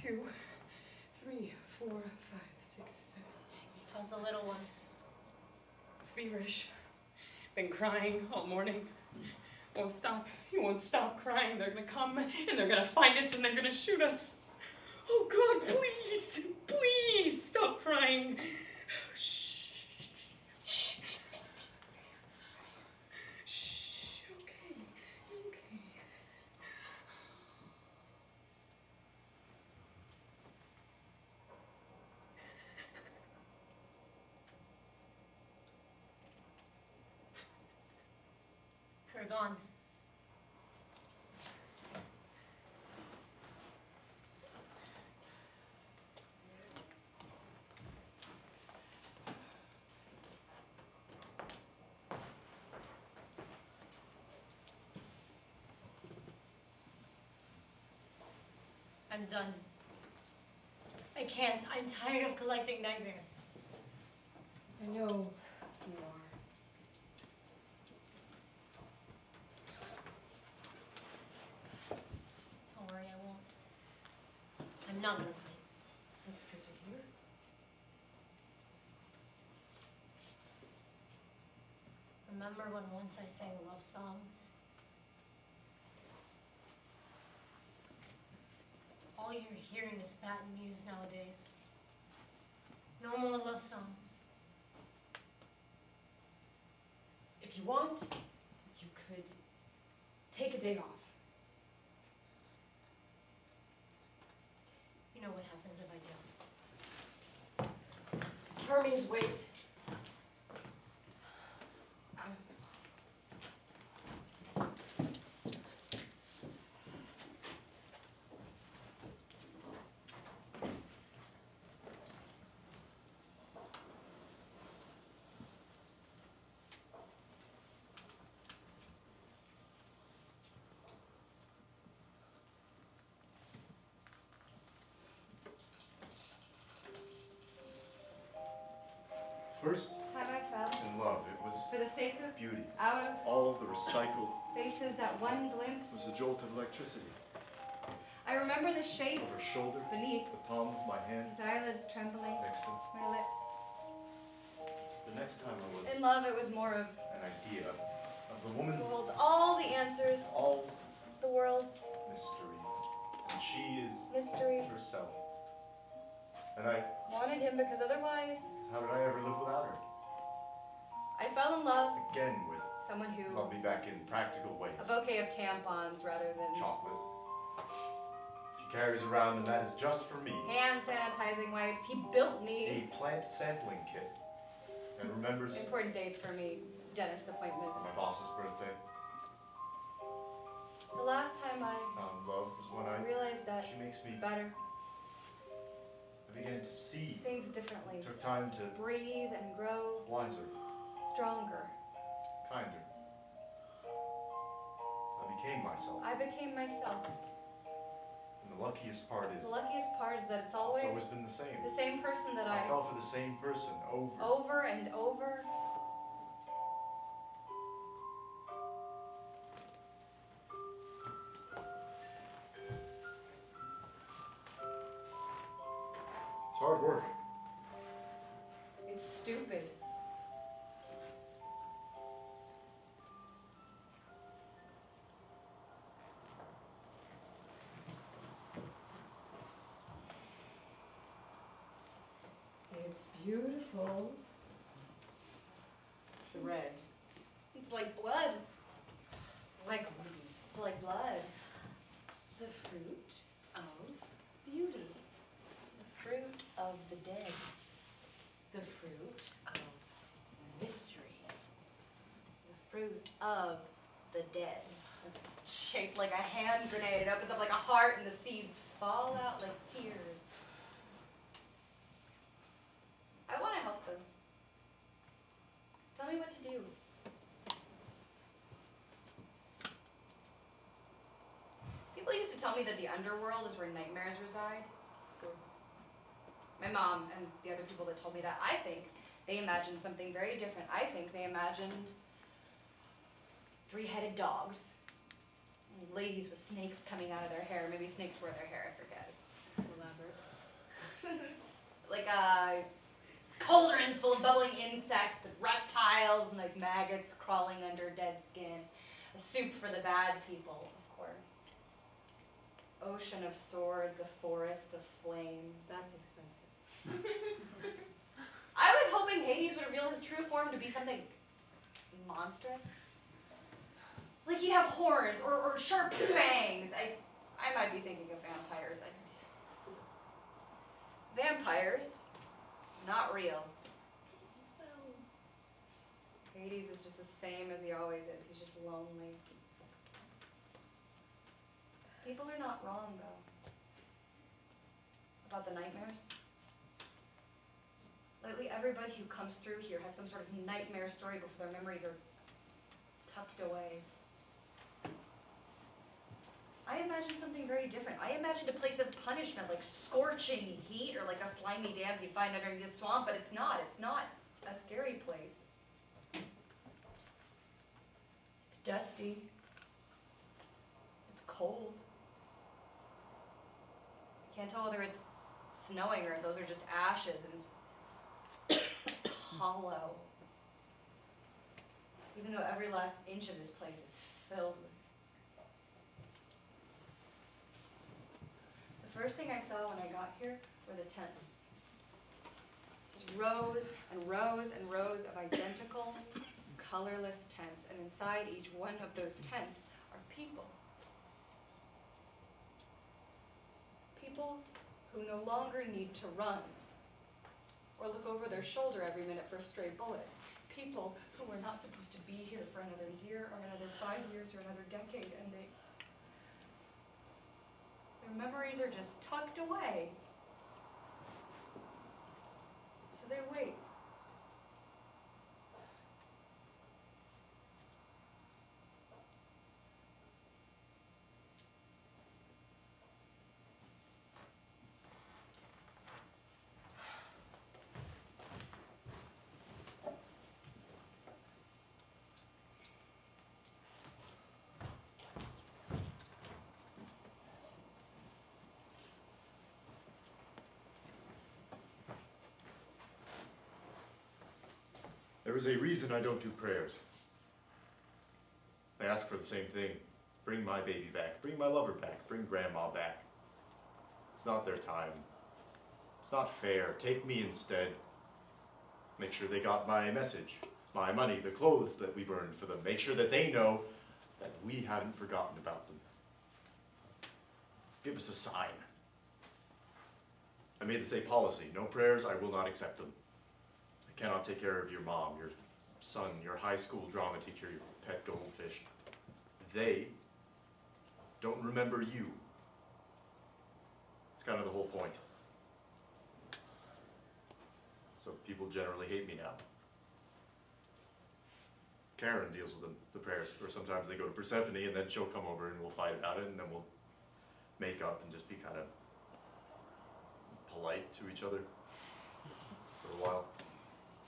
2, 3, 4, 5, 6, 7, 8. How's the little one? Feverish. Been crying all morning. Won't stop. He won't stop crying. They're gonna come and they're gonna find us and they're gonna shoot us. Oh God, please, please stop crying. Shh. Shh. Shh. Okay. Okay. They're gone. I'm done. I can't. I'm tired of collecting nightmares. I know you are. Don't worry, I won't. I'm not gonna quit. That's good to hear. Remember when once I sang love songs? All you're hearing is Spat and Muse nowadays. No more love songs. If you want, you could take a day off. You know what happens if I do. Hermes, wait. First, Time I fell. in love, it was For the sake of beauty. out of All the recycled faces, that one glimpse. was a jolt of electricity. I remember the shape Over shoulder, beneath, the palm of my hand, his eyelids trembling, next to my lips. the next time I was In love, it was more of an idea of the woman, the world's all the answers, all the world's mystery. And she is mystery. herself. And I, Wanted him because otherwise, how did I ever live without her? I fell in love. Again with Someone who love me back in practical ways. a bouquet of tampons rather than Chocolate. She carries around, and that is just for me, hand sanitizing wipes. He built me. a plant sampling kit. And remembers Important dates for me, dentist appointments. my boss's birthday. The last time I Found love was when I realized that she makes me better, I began to see. things differently. It took time to Breathe and grow wiser, stronger. kinder. I became myself. I became myself. And the luckiest part is The luckiest part is that it's it's always always been the same. the same person that I I fell for the same person over. over and over. It's hard work. It's stupid. It's beautiful. The red. It's like blood. Like rubies. It's like blood. The fruit of beauty. The fruit of the dead. The fruit of mystery. The fruit of the dead. It's shaped like a hand grenade. It opens up like a heart and the seeds fall out like tears. I want to help them. Tell me what to do. People used to tell me that the underworld is where nightmares reside. My mom and the other people that told me that, I think they imagined something very different. I think they imagined three-headed dogs, and ladies with snakes coming out of their hair. Maybe snakes wear their hair, I forget. Elaborate. Like cauldrons full of bubbling insects and reptiles and like maggots crawling under dead skin. A soup for the bad people, of course. Ocean of swords, a forest of flame. That's expensive. I was hoping Hades would reveal his true form to be something monstrous. Like he'd have horns or sharp fangs. I might be thinking of vampires. Vampires, not real. Hades is just the same as he always is. He's just lonely. People are not wrong, though, about the nightmares. Lately, everybody who comes through here has some sort of nightmare story before their memories are tucked away. I imagined something very different. I imagined a place of punishment, like scorching heat or like a slimy dam you'd find underneath the swamp, but it's not. It's not a scary place. It's dusty. It's cold. I can't tell whether it's snowing or if those are just ashes, and it's hollow. Even though every last inch of this place is filled with. The first thing I saw when I got here were the tents. Just rows and rows and rows of identical, colorless tents, and inside each one of those tents are people. People who no longer need to run or look over their shoulder every minute for a stray bullet. People who are not supposed to be here for another year or another 5 years or another decade, and their memories are just tucked away. So they wait. There is a reason I don't do prayers. They ask for the same thing. Bring my baby back. Bring my lover back. Bring grandma back. It's not their time. It's not fair. Take me instead. Make sure they got my message, my money, the clothes that we burned for them. Make sure that they know that we haven't forgotten about them. Give us a sign. I made the same policy. No prayers, I will not accept them. I cannot take care of your mom, your son, your high school drama teacher, your pet goldfish. They don't remember you. It's kind of the whole point. So people generally hate me now. Kharon deals with the prayers, or sometimes they go to Persephone and then she'll come over and we'll fight about it and then we'll make up and just be kind of polite to each other for a while.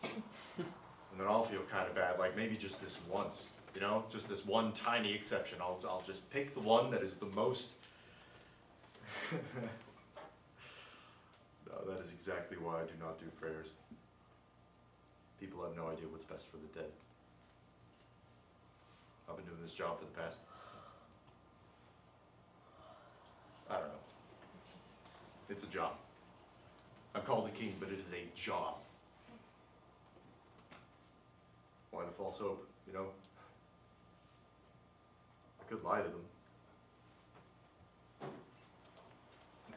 And then I'll feel kind of bad, like maybe just this once, you know, just this one tiny exception. I'll just pick the one that is the most. No, that is exactly why I do not do prayers. People have no idea what's best for the dead. I've been doing this job for the past, I don't know. It's a job. I'm called a king, but it is a job. Why the false hope, you know? I could lie to them. Nah.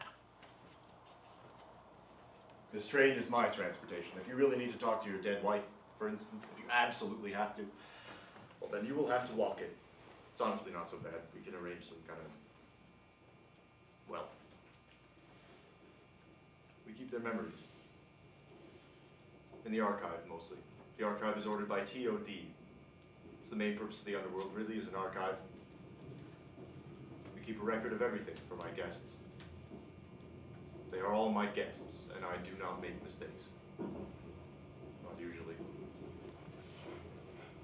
This train is my transportation. If you really need to talk to your dead wife, for instance, if you absolutely have to, well, then you will have to walk in. It's honestly not so bad. We can arrange some kind of, well, we keep their memories. In the archive, mostly. The archive is ordered by TOD. It's the main purpose of the underworld, really, is an archive. We keep a record of everything for my guests. They are all my guests, and I do not make mistakes. Not usually.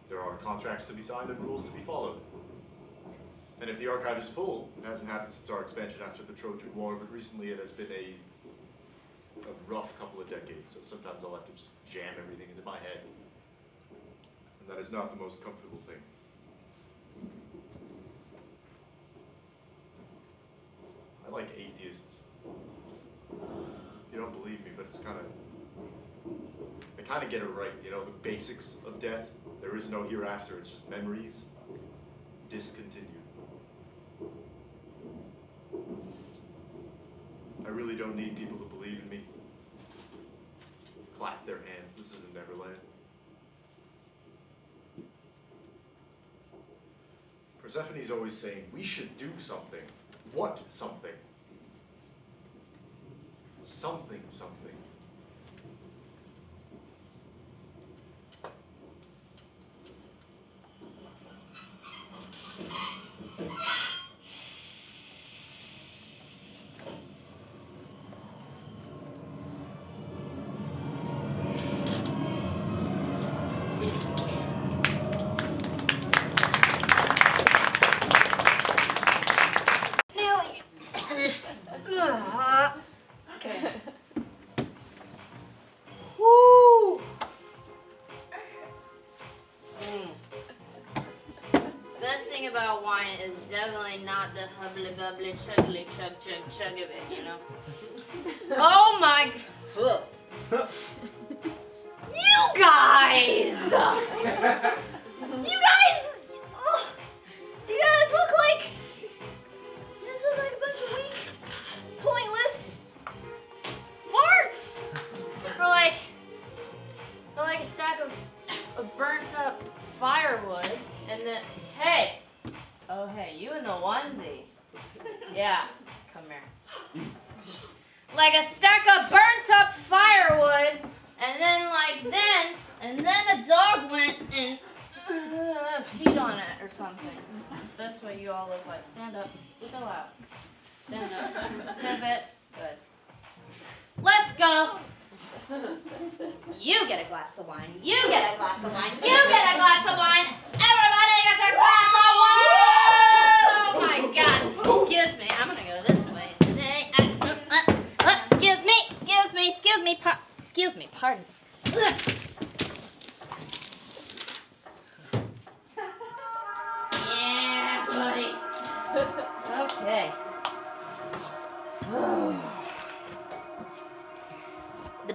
There are contracts to be signed and rules to be followed. And if the archive is full, it hasn't happened since our expansion after the Trojan War, but recently it has been a rough couple of decades, so sometimes I'll have to just jam everything into my head. And that is not the most comfortable thing. I like atheists. You don't believe me, but it's kind of, they kind of get it right, you know, the basics of death. There is no hereafter, it's just memories discontinued. I really don't need people to believe in me. Clap their hands, this isn't Neverland. Persephone's always saying, we should do something. What something? Something, something. About wine is definitely not the hubbly bubbly chuggly chug chug chug of it, you know. Oh my god. You guys! You guys look like a bunch of weak, pointless farts. Or like a stack of burnt up firewood and then hey! Oh, hey, you in the onesie. Yeah, come here. Like a stack of burnt up firewood, and then a dog went and peed on it or something. That's what you all look like. Stand up, chill out. Stand up, pivot, good. Let's go. You get a glass of wine. You get a glass of wine. You get a glass of wine. Everybody gets a glass of wine. Oh my God. Excuse me. I'm gonna go this way today. Excuse me. Pardon.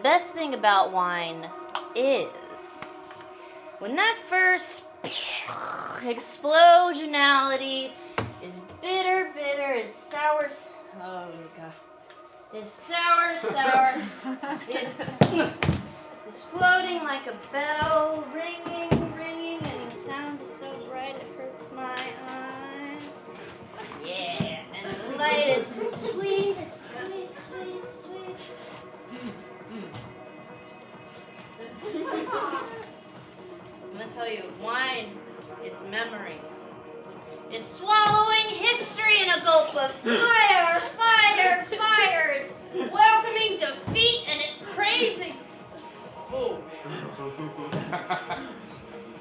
best thing about wine is when that first explosionality is bitter, is sour. Oh god. Is sour, is floating like a bell, ringing, and the sound is so bright it hurts my eyes. Yeah, and the light is sweet, sweet. I'm gonna tell you, wine is memory. Is swallowing history in a gulp of fire. It's welcoming defeat and it's praising. Oh.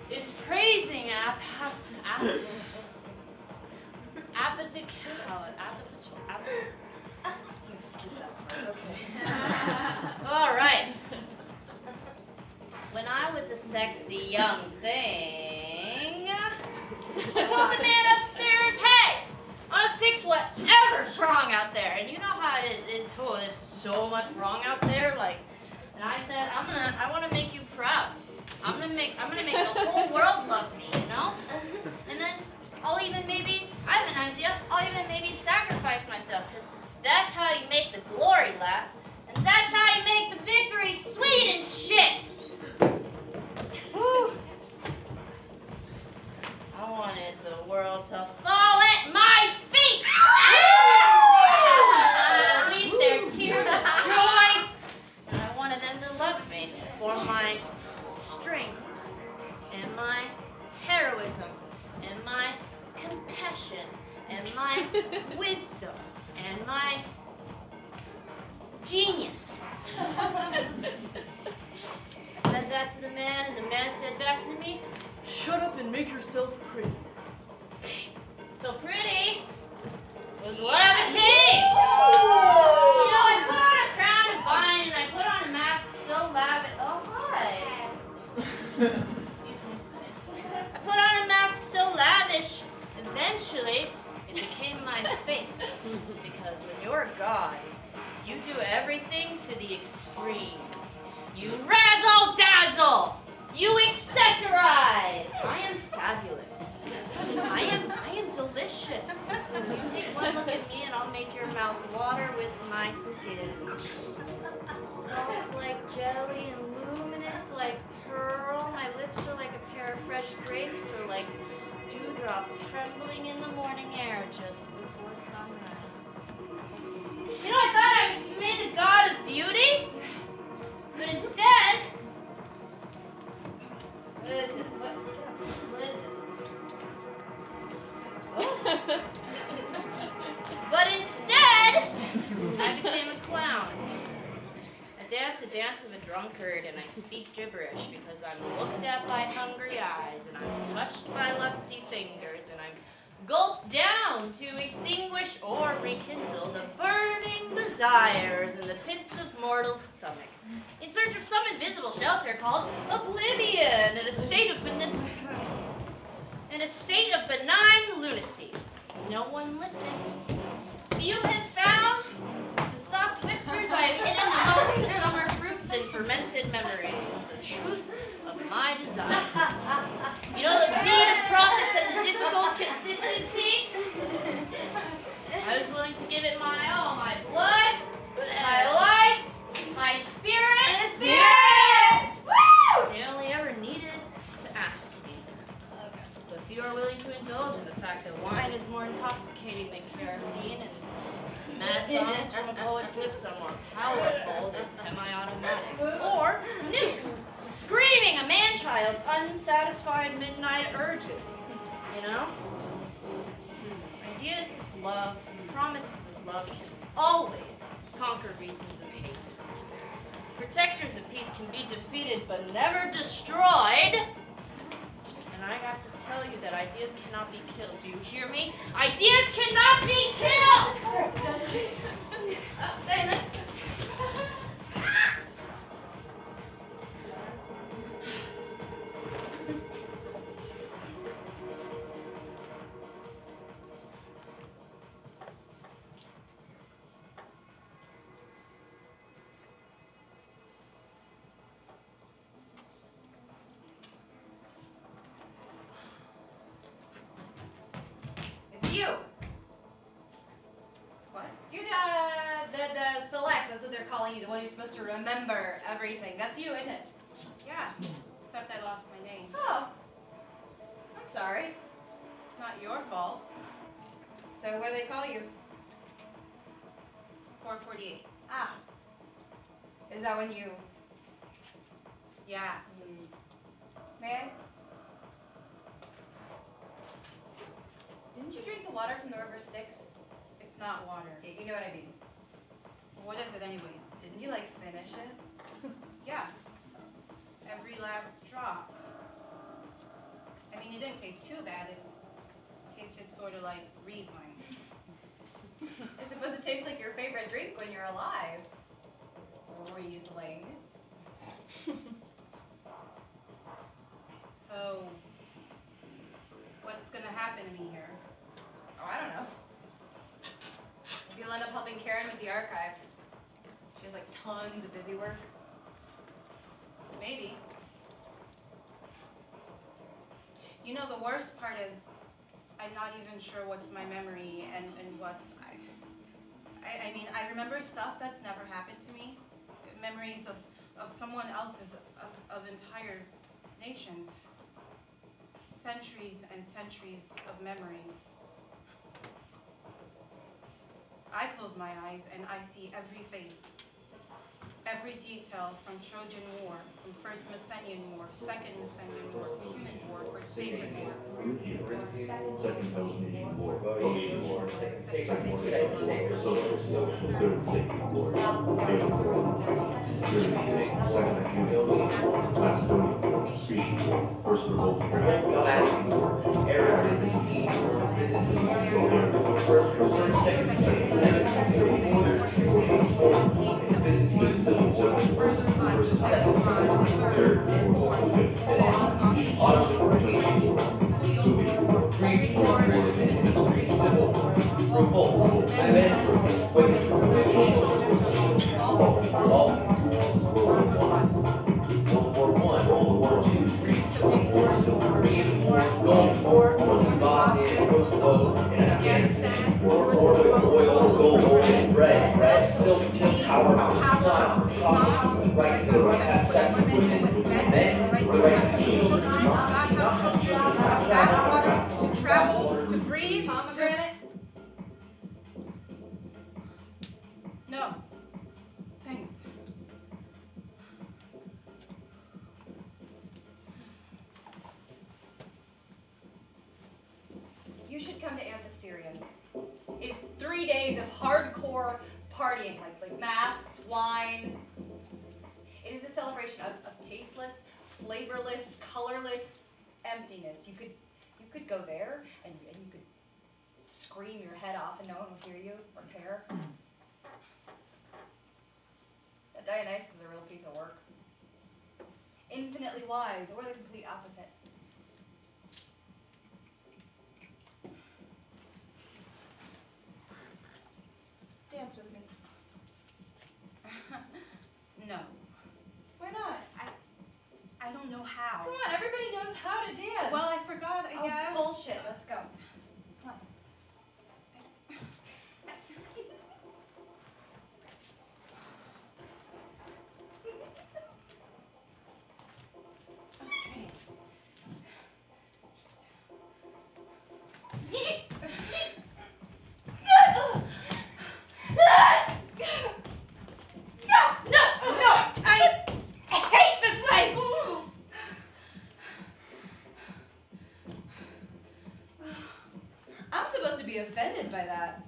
It's praising apathy. Skip that part. Okay. All right. When I was a sexy young thing, I told the man upstairs, hey, I'm gonna fix whatever's wrong out there. And you know how it is, there's so much wrong out there, and I said, I wanna make you proud. I'm gonna make the whole world love me, you know? And then I have an idea, I'll even maybe sacrifice myself, because that's how you make the glory last, and that's how you make the victory sweet and shit. Woo. I wanted the world to fall at my feet. Weep their tears of joy. And I wanted them to love me for my strength and my heroism and my compassion and my wisdom and my genius. I said that to the man, and the man said back to me, shut up and make yourself pretty. So pretty was what I became. You know, I put on a crown of vine and I put on a mask so lavish. Oh, hi. Excuse me. I put on a mask so lavish, eventually it became my face. Because when you're a god, you do everything to the extreme. You razzle-dazzle! You accessorize! I am fabulous. I am delicious. You take one look at me and I'll make your mouth water with my skin. Soft like jelly and luminous like pearl. My lips are like a pair of fresh grapes or like dewdrops trembling in the morning air just before sunrise. You know, I thought I was made the god of beauty, but instead, what is it? What is this? Oh. But instead, I became a clown. I dance a dance of a drunkard, and I speak gibberish because I'm looked at by hungry eyes, and I'm touched by lusty fingers, and I'm gulped down to extinguish or rekindle the burning desires in the pits of mortal stomachs, in search of some invisible shelter called oblivion, in a state of benign lunacy. No one listened. You have found the soft whispers I have hidden amongst the summer fruits and fermented memories, the truth of my desires. You know, the beat of prophets has a difficult consistency. I was willing to give it my all, my blood, my life, my spirit. Woo! They only ever needed to ask me. But if you are willing to indulge in the fact that wine is more intoxicating than kerosene, and mad songs from a poet's lips are more powerful than semi-automatics, or nukes screaming a man-child's unsatisfied midnight urges, you know? Ideas of love, promises of love can always conquer reasons of hate. Protectors of peace can be defeated but never destroyed. And I got to tell you that ideas cannot be killed. Do you hear me? Ideas cannot be killed! You. What? You're the select, that's what they're calling you, the one who's supposed to remember everything. That's you, isn't it? Yeah, except I lost my name. Oh. I'm sorry. It's not your fault. So what do they call you? 448. Ah. Is that when you... Yeah. Man? Didn't you drink the water from the river Styx? It's not water. You know what I mean. What is it anyways? Didn't you, like, finish it? Yeah. Every last drop. I mean, it didn't taste too bad. It tasted sort of like Riesling. It's supposed to taste like your favorite drink when you're alive. Riesling. So, what's gonna happen to me here? Oh, I don't know. Maybe you'll end up helping Kharon with the archive. She has like tons of busy work. Maybe. You know, the worst part is I'm not even sure what's my memory and what's I mean, I remember stuff that's never happened to me. Memories of someone else's, of entire nations. Centuries and centuries of memories. I close my eyes and I see every face. Every detail from Trojan War, from First Messenian War, Second Messenian War, Punic War, Forsaken War, Second Peloponnesian War, Ocean War, Second War, Social, Third Sacred War, Second Iconic, Macedonian War, Grecian War, First Revolt of Galanes, Arab Byzantine War, Bulgarian War, Second Byzantine versus Second, Third, Fourth, Fifth, Ottoman War, Soviet War, Greek War, Greek Civil War, revolts, Cement revolts, Western World War I, World War II, Greece, World War Korean War, Gulf War, Bosnia, Kosovo, and Afghanistan, oil, gold, bread, silk, power, slime, chocolate, right to have sex with women, men, right to children, to travel, to breathe, Pomegranate? No. Thanks. You should come to Anthesterion. It's 3 days of hardcore partying, like masks, wine. It is a celebration of tasteless, flavorless, colorless emptiness. You could go there and you could scream your head off and no one will hear you or care. That Dionysus is a real piece of work. Infinitely wise, or the complete opposite. Dance with me. No. Why not? I don't know how. Come on, everybody knows how to dance. Well, I forgot, I guess. Oh, bullshit. Let's go. Come on. Offended by that.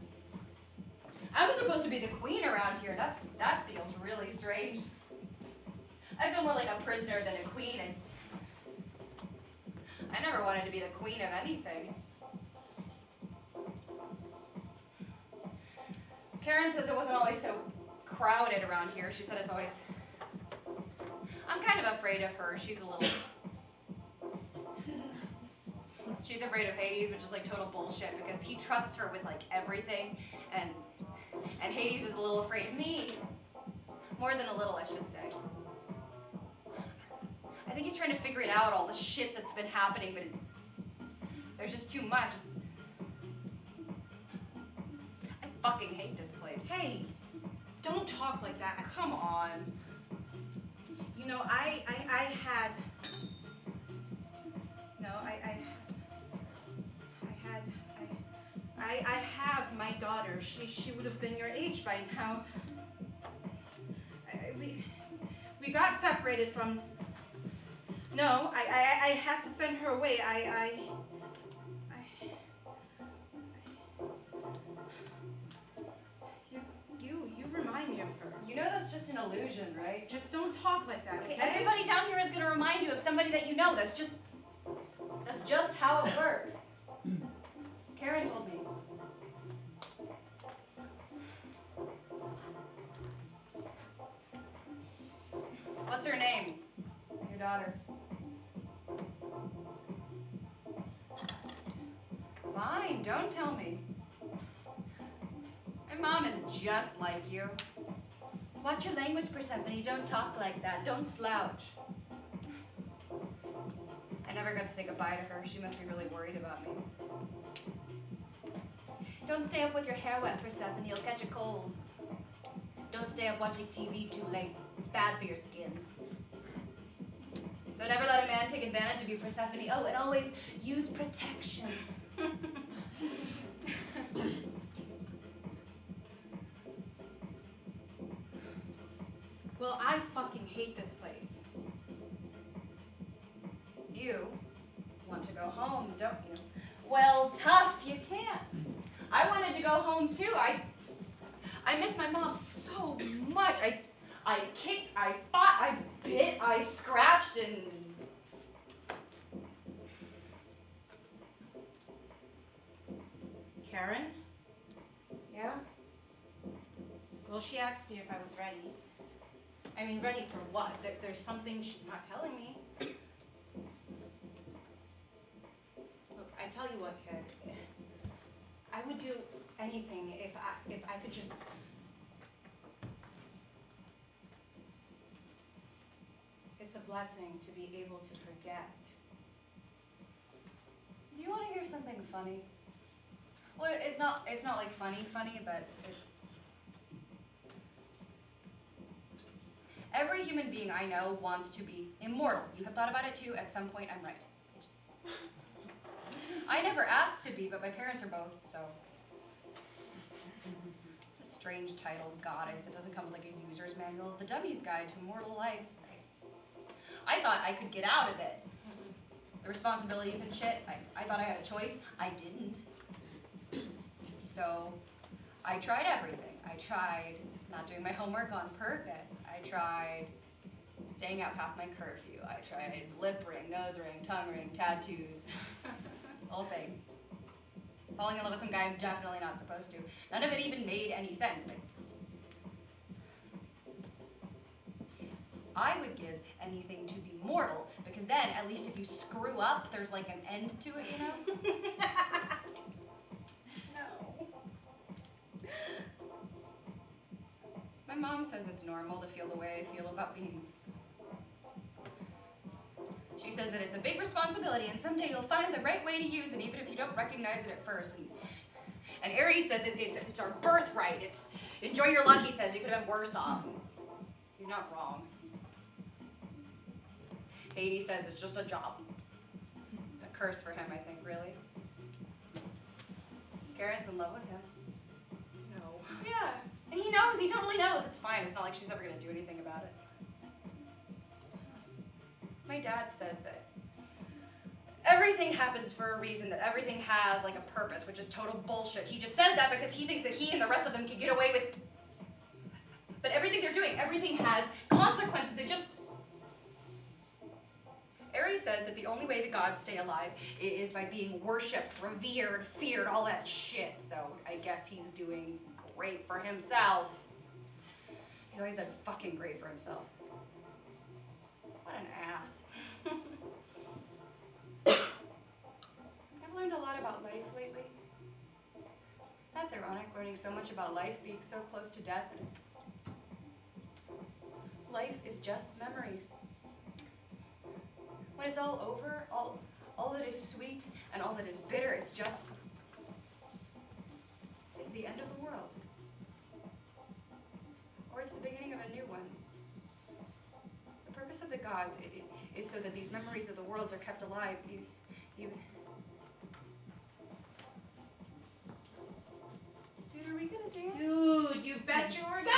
I'm supposed to be the queen around here. That feels really strange. I feel more like a prisoner than a queen, and I never wanted to be the queen of anything. Kharon says it wasn't always so crowded around here. She said it's always... I'm kind of afraid of her. She's a little... She's afraid of Hades, which is like total bullshit because he trusts her with like everything, and Hades is a little afraid of me. More than a little, I should say. I think he's trying to figure it out, all the shit that's been happening, but there's just too much. fucking hate this place. Hey, don't talk like that. Come on. You know, I had. No, I have my daughter. She would have been your age by now. We got separated from. No, I had to send her away. You remind me of her. You know that's just an illusion, right? Just don't talk like that, okay? Everybody down here is gonna remind you of somebody that you know. That's just how it works. Kharon told me. What's her name? Your daughter. Fine, don't tell me. My mom is just like you. Watch your language, Persephone. Don't talk like that. Don't slouch. I never got to say goodbye to her. She must be really worried about me. Don't stay up with your hair wet, Persephone. You'll catch a cold. Don't stay up watching TV too late. It's bad for your skin. Don't ever let a man take advantage of you, Persephone. Oh, and always use protection. Well, I fucking hate this place. You want to go home, don't you? Well, tough, you can't. I wanted to go home too. I miss my mom so much. I kicked, I fought, I bit, I scratched, and... Kharon? Yeah? Well, she asked me if I was ready. I mean, ready for what? There's something she's not telling me. Look, I tell you what, kid. I would do anything if I could just... It's a blessing to be able to forget. Do you want to hear something funny? Well, it's not like funny, but it's... Every human being I know wants to be immortal. You have thought about it too. At some point, I'm right. I never asked to be, but my parents are both, so... A strange title, goddess. It doesn't come with like a user's manual. The Dummy's Guide to Immortal Life. I thought I could get out of it. The responsibilities and shit, I thought I had a choice. I didn't. So, I tried everything. I tried not doing my homework on purpose. I tried staying out past my curfew. I tried lip ring, nose ring, tongue ring, tattoos. The whole thing. Falling in love with some guy I'm definitely not supposed to. None of it even made any sense. I would give anything to be mortal, because then, at least if you screw up, there's like an end to it, you know? No. My mom says it's normal to feel the way I feel about being. She says that it's a big responsibility, and someday you'll find the right way to use it, even if you don't recognize it at first. And Aries says it's our birthright. It's enjoy your luck, he says. You could have been worse off. He's not wrong. Hades says it's just a job. A curse for him, I think, really. Kharon's in love with him. No. Yeah. And he knows, he totally knows. It's fine. It's not like she's ever going to do anything about it. My dad says that everything happens for a reason, that everything has like a purpose, which is total bullshit. He just says that because he thinks that he and the rest of them can get away with. But everything they're doing, everything has consequences. They just... Aries said that the only way the gods stay alive is by being worshipped, revered, feared, all that shit. So I guess he's doing great for himself. He's always done fucking great for himself. What an ass. I've learned a lot about life lately. That's ironic, learning so much about life, being so close to death. Life is just memories. When it's all over, all that is sweet and all that is bitter, it's the end of the world. of the gods is so that these memories of the worlds are kept alive. You... Dude, are we gonna dance? Dude, you bet you were gonna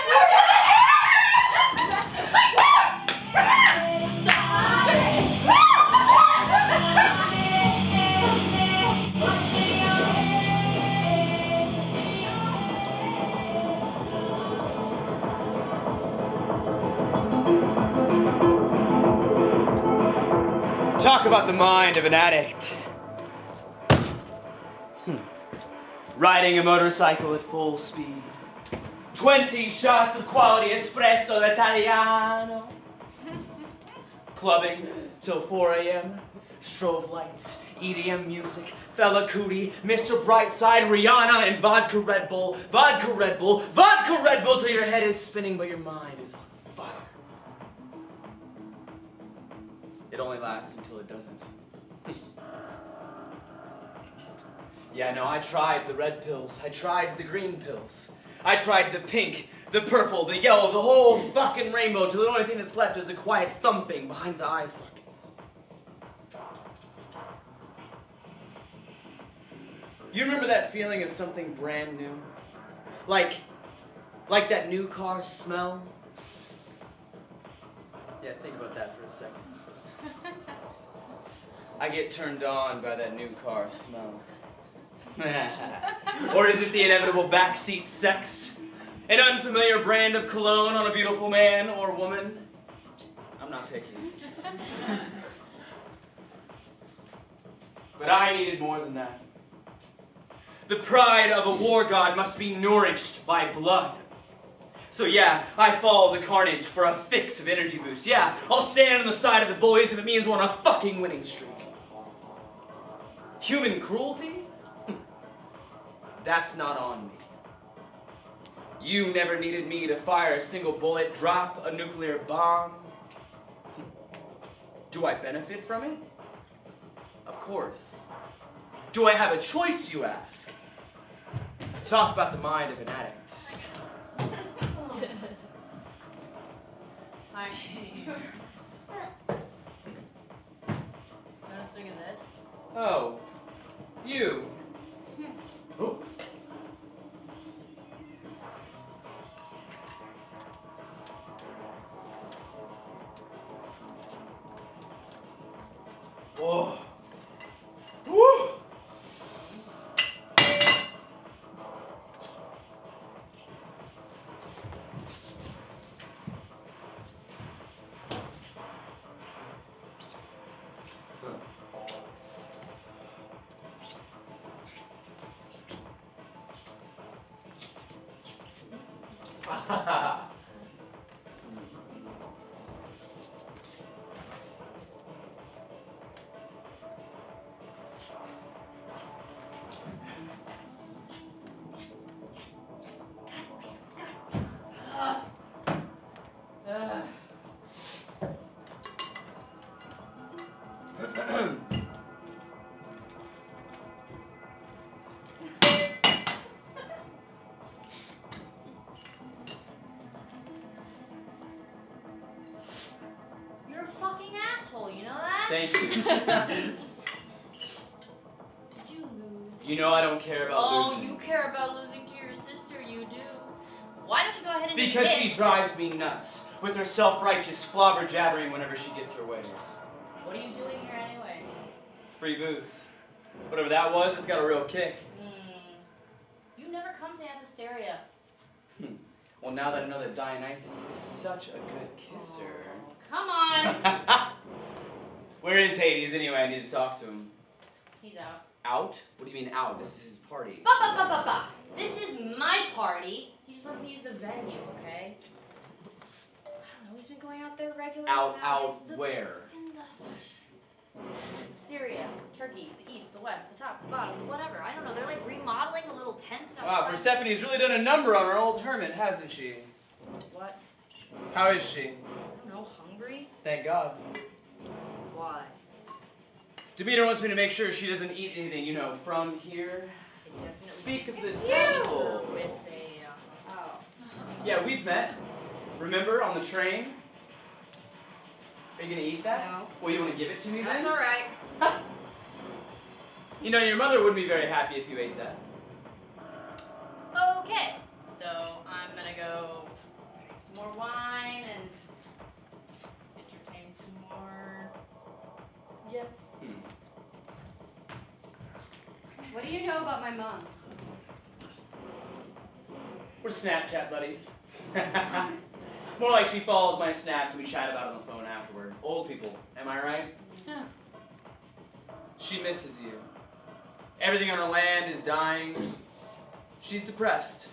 Talk about the mind of an addict. Riding a motorcycle at full speed. 20 shots of quality espresso Italiano. Clubbing till 4 a.m. Strobe lights, EDM music, Fela Kuti, Mr. Brightside, Rihanna, and vodka Red Bull, vodka Red Bull, vodka Red Bull till your head is spinning but your mind is on fire. It only lasts until it doesn't. Yeah, no, I tried the red pills. I tried the green pills. I tried the pink, the purple, the yellow, the whole fucking rainbow till the only thing that's left is a quiet thumping behind the eye sockets. You remember that feeling of something brand new? Like that new car smell? Yeah, think about that for a second. I get turned on by that new car smell. Or is it the inevitable backseat sex? An unfamiliar brand of cologne on a beautiful man or woman? I'm not picky. But I needed more than that. The pride of a war god must be nourished by blood. So yeah, I follow the carnage for a fix of energy boost. Yeah, I'll stand on the side of the boys if it means we're on a fucking winning streak. Human cruelty? That's not on me. You never needed me to fire a single bullet, drop a nuclear bomb. Do I benefit from it? Of course. Do I have a choice, you ask? Talk about the mind of an addict. Hi. You wanna swing in this? Oh, you. Oh. Whoa. Woo. You're a fucking asshole, you know that? Thank you. Did you lose? You know I don't care about losing. Oh, you care about losing to your sister, you do. Why don't you go ahead and Because admit she drives me nuts with her self-righteous flobber jabbering whenever she gets her ways. What are you doing here anyways? Free booze. Whatever that was, it's got a real kick. You never come to Hysteria. Well, now that I know that Dionysus is such a good kisser. Oh, come on! Where is Hades anyway? I need to talk to him. He's out. Out? What do you mean out? This is his party. Ba. This is my party. He just lets me use the venue, okay? I don't know, he's been going out there regularly. Out where? Syria, Turkey, the east, the west, the top, the bottom, whatever. I don't know. They're like remodeling a little tents outside. Wow, Persephone's really done a number on our old hermit, hasn't she? What? How is she? I don't know. Hungry? Thank God. Why? Demeter wants me to make sure she doesn't eat anything, you know, from here. Speak of the devil. With a, Yeah, we've met. Remember, on the train? Are you gonna eat that? No. Well, you wanna give it to me then? That's alright. You know, your mother wouldn't be very happy if you ate that. Okay, so I'm gonna go drink some more wine and entertain some more. Yes. What do you know about my mom? We're Snapchat buddies. More like she follows my snaps and we chat about it on the phone afterward. Old people, am I right? Yeah. She misses you. Everything on her land is dying. She's depressed.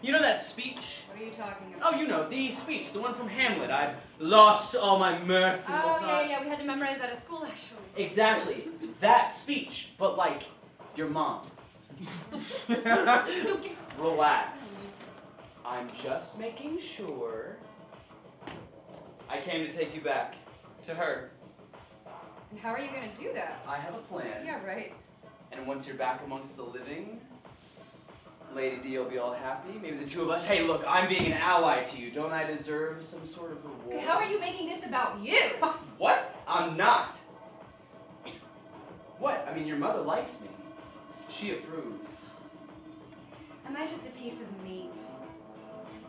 You know that speech? What are you talking about? Oh, you know, the speech, the one from Hamlet. I've lost all my mirth and Oh, whatnot. yeah, we had to memorize that at school, actually. Exactly. That speech, but like your mom. Relax. I'm just making sure. I came to take you back to her. And how are you going to do that? I have a plan. Yeah, right. And once you're back amongst the living, Lady D will be all happy. Maybe the two of us. Hey, look, I'm being an ally to you. Don't I deserve some sort of reward? How are you making this about you? What? I'm not. What? I mean, your mother likes me. She approves. Am I just a piece of meat?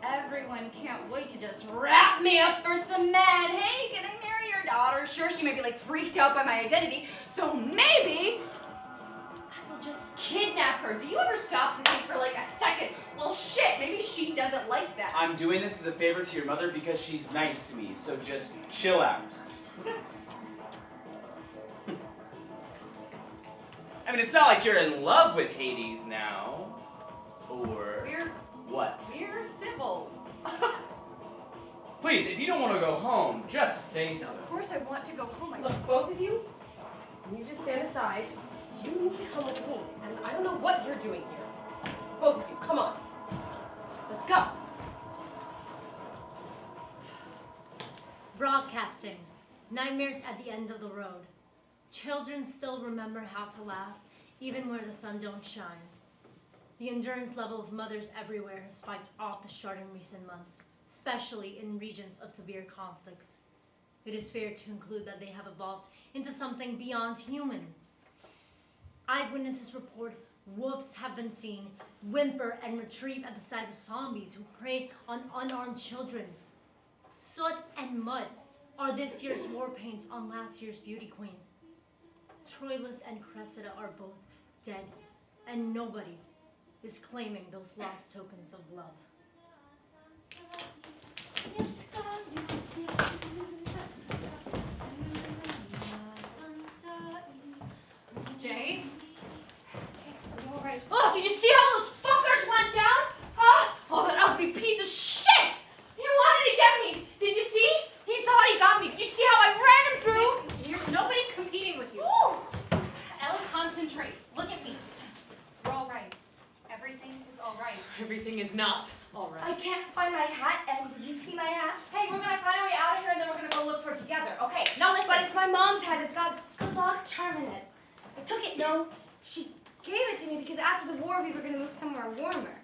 Everyone can't wait to just wrap me up for some men. Hey, can I marry your daughter? Sure, she may be like freaked out by my identity, so maybe I will just kidnap her. Do you ever stop to think for like a second? Well, shit, maybe she doesn't like that. I'm doing this as a favor to your mother because she's nice to me, so just chill out. I mean, it's not like you're in love with Hades now. Or what? We're civil. Please, if you don't want to go home, just say so. Of course I want to go home. Look, both of you, you just stand aside. You need to come with me, and I don't know what you're doing here. Both of you, come on. Let's go. Broadcasting. Nightmares at the end of the road. Children still remember how to laugh, even where the sun don't shine. The endurance level of mothers everywhere has spiked off the chart in recent months, especially in regions of severe conflicts. It is fair to conclude that they have evolved into something beyond human. Eyewitnesses report wolves have been seen whimper and retrieve at the sight of zombies who prey on unarmed children. Soot and mud are this year's war paint on last year's beauty queen. Troilus and Cressida are both dead, and nobody is claiming those lost tokens of love. Jay? Are you alright? Oh, did you see how those fuckers went down? Huh? Oh, that ugly piece of shit! He wanted to get me! Did you see? He thought he got me. Did you see how I ran him through? Nobody's competing with you. Ooh. Ellen, concentrate. Look at me. We're all right. Everything is all right. Everything is not all right. I can't find my hat, and did you see my hat? Hey, we're gonna find our way out of here and then we're gonna go look for it together. Okay, now listen. But it's my mom's hat. It's got good luck charm in it. I took it. No, she gave it to me because after the war we were going to move somewhere warmer.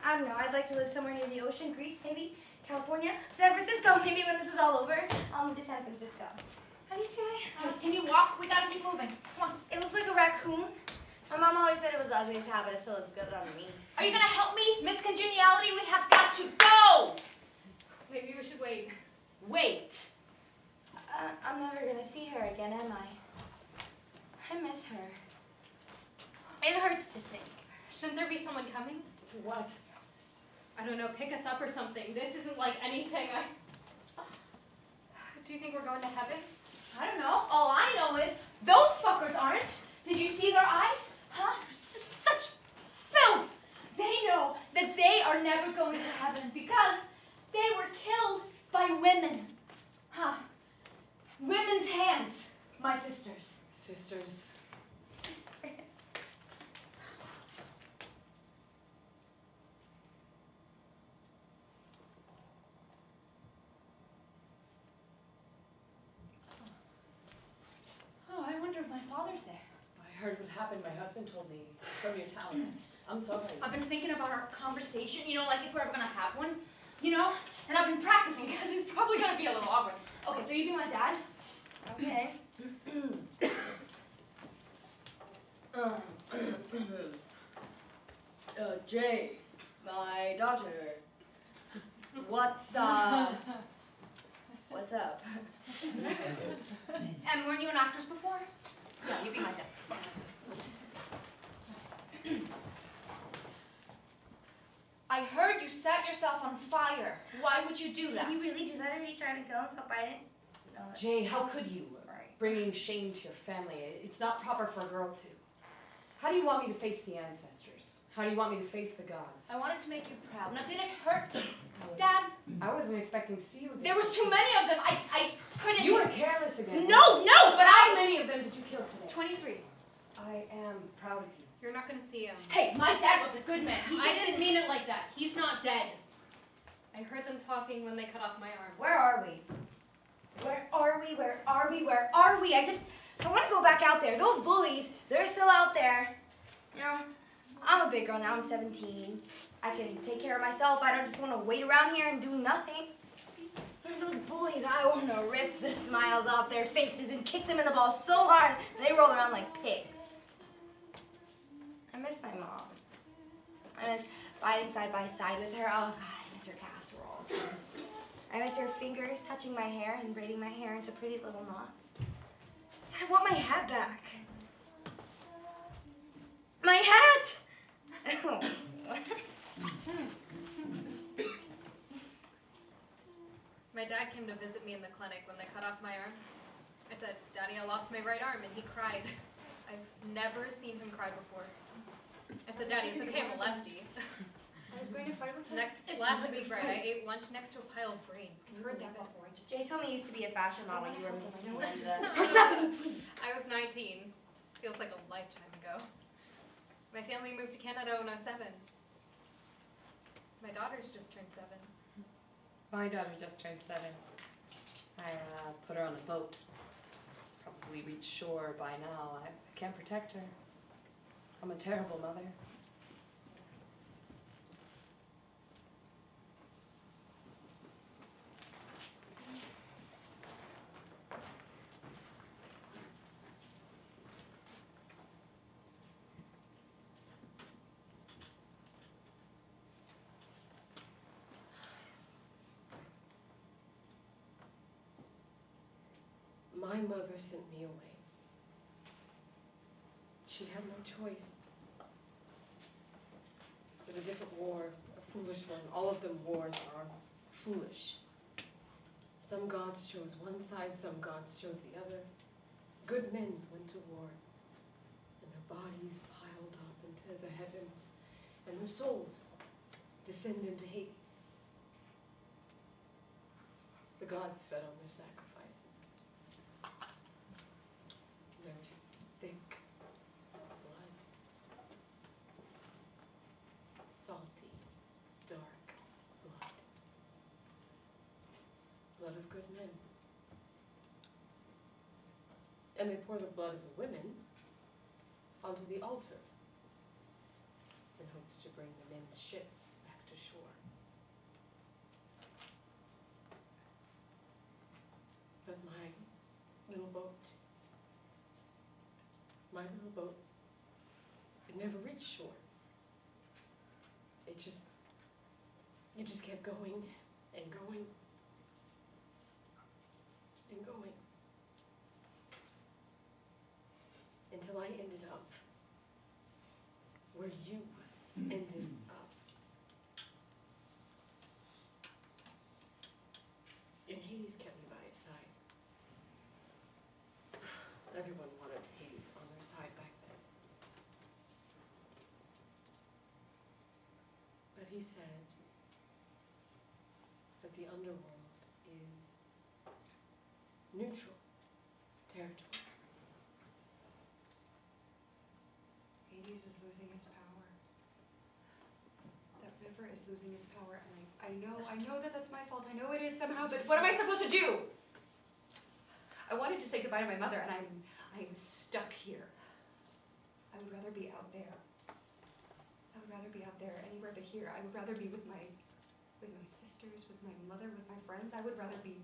I don't know. I'd like to live somewhere near the ocean. Greece, maybe. California. San Francisco. Maybe when this is all over, I'll move to San Francisco. Have you seen my hat? Can you walk? We gotta keep moving. Come on. It looks like a raccoon. My mom always said it was ugly as hat, but it still looks good on me. Are you gonna help me? Miss Congeniality, we have got to go! Maybe we should wait. Wait. I'm never going to see her again, am I? I miss her. It hurts to think. Shouldn't there be someone coming? To what? I don't know, pick us up or something. This isn't like anything Do you think we're going to heaven? I don't know. All I know is those fuckers aren't. Did you see their eyes? Huh? Such filth. They know that they are never going to heaven because they were killed by women. Huh? Women's hands, my sisters. Sisters. Sisters. Oh, I wonder if my father's there. I heard what happened. My husband told me. It's from your town. I'm sorry. I've been thinking about our conversation, you know, like if we're ever gonna have one. You know? And I've been practicing because it's probably gonna be a little awkward. Okay, so you be my dad? Okay. Jay, my daughter. What's up? And weren't you an actress before? Yeah, you be my dad. I heard you set yourself on fire. Why would you do that? Did you really do that? Are you trying to kill us? Hope I didn't. No. Jay, how could you? Bringing shame to your family. It's not proper for a girl to. How do you want me to face the ancestors? How do you want me to face the gods? I wanted to make you proud. Now, did it hurt? Dad? I wasn't expecting to see you again. There was too many of them. I couldn't. You were careless again. No, but How many of them did you kill today? 23. I am proud of you. You're not gonna see him. Hey, my dad was a good man. I didn't mean it like that. He's not dead. I heard them talking when they cut off my arm. Where are we? I want to go back out there. Those bullies, they're still out there. You know, I'm a big girl now. I'm 17. I can take care of myself. I don't just want to wait around here and do nothing. Those bullies, I want to rip the smiles off their faces and kick them in the balls so hard they roll around like pigs. I miss my mom. I miss fighting side by side with her. Oh, God, I miss her casserole. I miss her fingers touching my hair and braiding my hair into pretty little knots. I want my hat back. My hat! Oh. My dad came to visit me in the clinic when they cut off my arm. I said, Daddy, I lost my right arm, and he cried. I've never seen him cry before. I said, Daddy, it's okay, I'm a lefty. I was going to fight with him. Last week, right, I ate lunch next to a pile of brains. Can you Heard believe that it? before. Jay told me you used to be a fashion model. You were Miss Persephone, please. I was 19. Feels like a lifetime ago. My family moved to Canada in 07. My daughter's just turned 7. My daughter just turned 7. I put her on a boat. It's probably reached shore by now. I can't protect her. I'm a terrible mother. My mother sent me away. She had no choice. It was a different war, a foolish one. All of them wars are foolish. Some gods chose one side, some gods chose the other. Good men went to war, and their bodies piled up into the heavens, and their souls descend into Hades. The gods fed on their sacrifices. There's thick blood, salty, dark blood, blood of good men. And they pour the blood of the women onto the altar in hopes to bring the men's ships back to shore. But my little boat, it never reached shore. It just kept going and going and going until I ended up where you ended up. And Hades kept me by his side. Everyone wanted Hades on their side back then. But he said that the underworld is neutral territory. Hades is losing its power. That river is losing its power, and I know that that's my fault. I know it is somehow, but what am I supposed to do? I wanted to say goodbye to my mother, and I'm stuck here. I would rather be out there. I would rather be out there anywhere but here. I would rather be with my with my sisters, with my mother, with my friends. I would rather be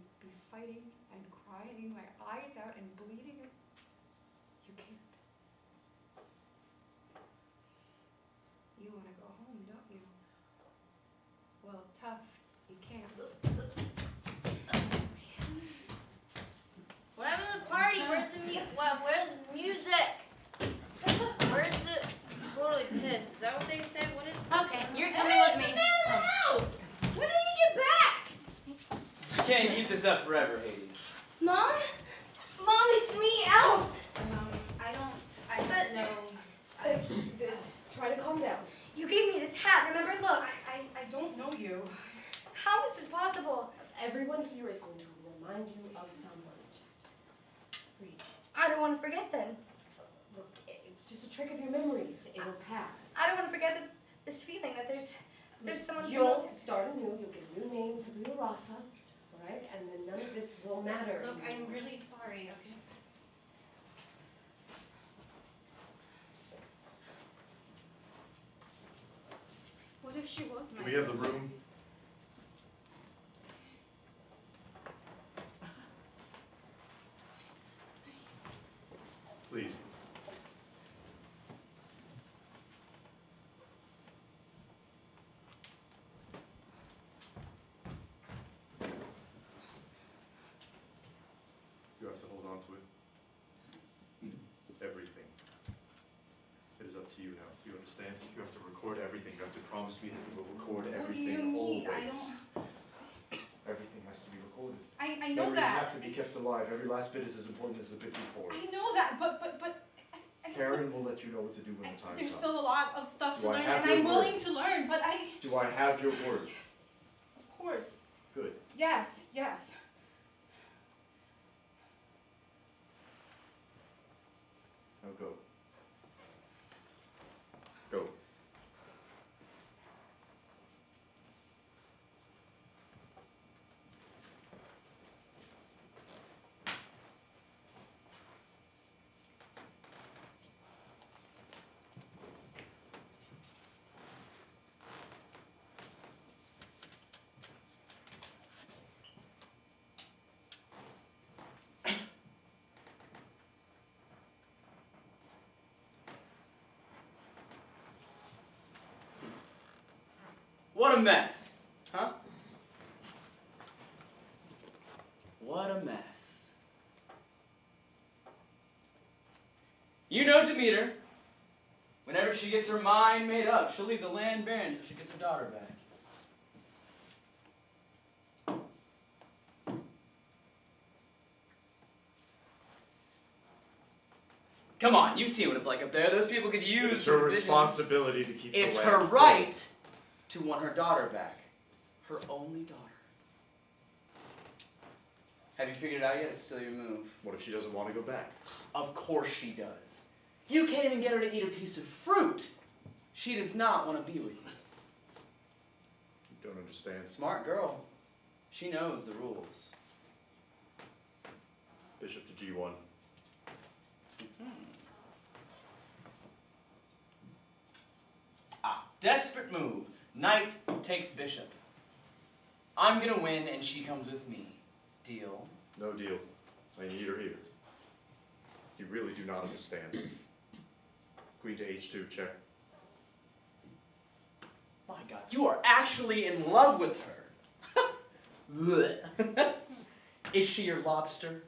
fighting and crying my eyes out and bleeding. You can't. You want to go home, don't you? Well, tough. You can't. What happened to the party? Where's the where's the music? Where's the? I'm totally pissed. Is that what they said? What is this? Okay, you're coming with me. When did he get back? You can't keep this up forever, Hades. Mom? Mom, it's me, Al. I don't know. Try to calm down. You gave me this hat, remember? Look. I don't know you. How is this possible? Everyone here is going to remind you of someone. Just breathe. I don't want to forget then. Look, it's just a trick of your memories. It'll pass. I don't want to forget this feeling that there's someone. You'll start anew. You'll get a new name, Tabula Rasa, all right? And then none of this will matter. Look, I'm really sorry, okay? What if she was my... Do we have the room? Please. You have to hold on to it. Everything. It is up to you now. Do you understand? You have to record everything. You have to promise me that you will record everything always. Everything has to be recorded. I know Memories that. have to be kept alive. Every last bit is as important as the bit before. I know that, but Kharon will let you know what to do when the time there's comes. still a lot of stuff Do to I learn, have and your I'm willing word? to learn, but Do I have your word? Of course. Good. Yes, yes. Now go. Go. What a mess, huh? What a mess. You know Demeter. Whenever she gets her mind made up, she'll leave the land barren until she gets her daughter back. Come on, you've seen what it's like up there. Those people could use It's her vision. responsibility to keep the It's land her free. right to want her daughter back. Her only daughter. Have you figured it out yet? It's still your move. What if she doesn't want to go back? Of course she does. You can't even get her to eat a piece of fruit. She does not want to be with you. You don't understand. Smart girl. She knows the rules. Bishop to G1. Desperate move. Knight takes bishop. I'm gonna win and she comes with me. Deal? No deal. I need her here. You really do not understand. Queen to H2, check. My God, you are actually in love with her. Blech. Is she your lobster?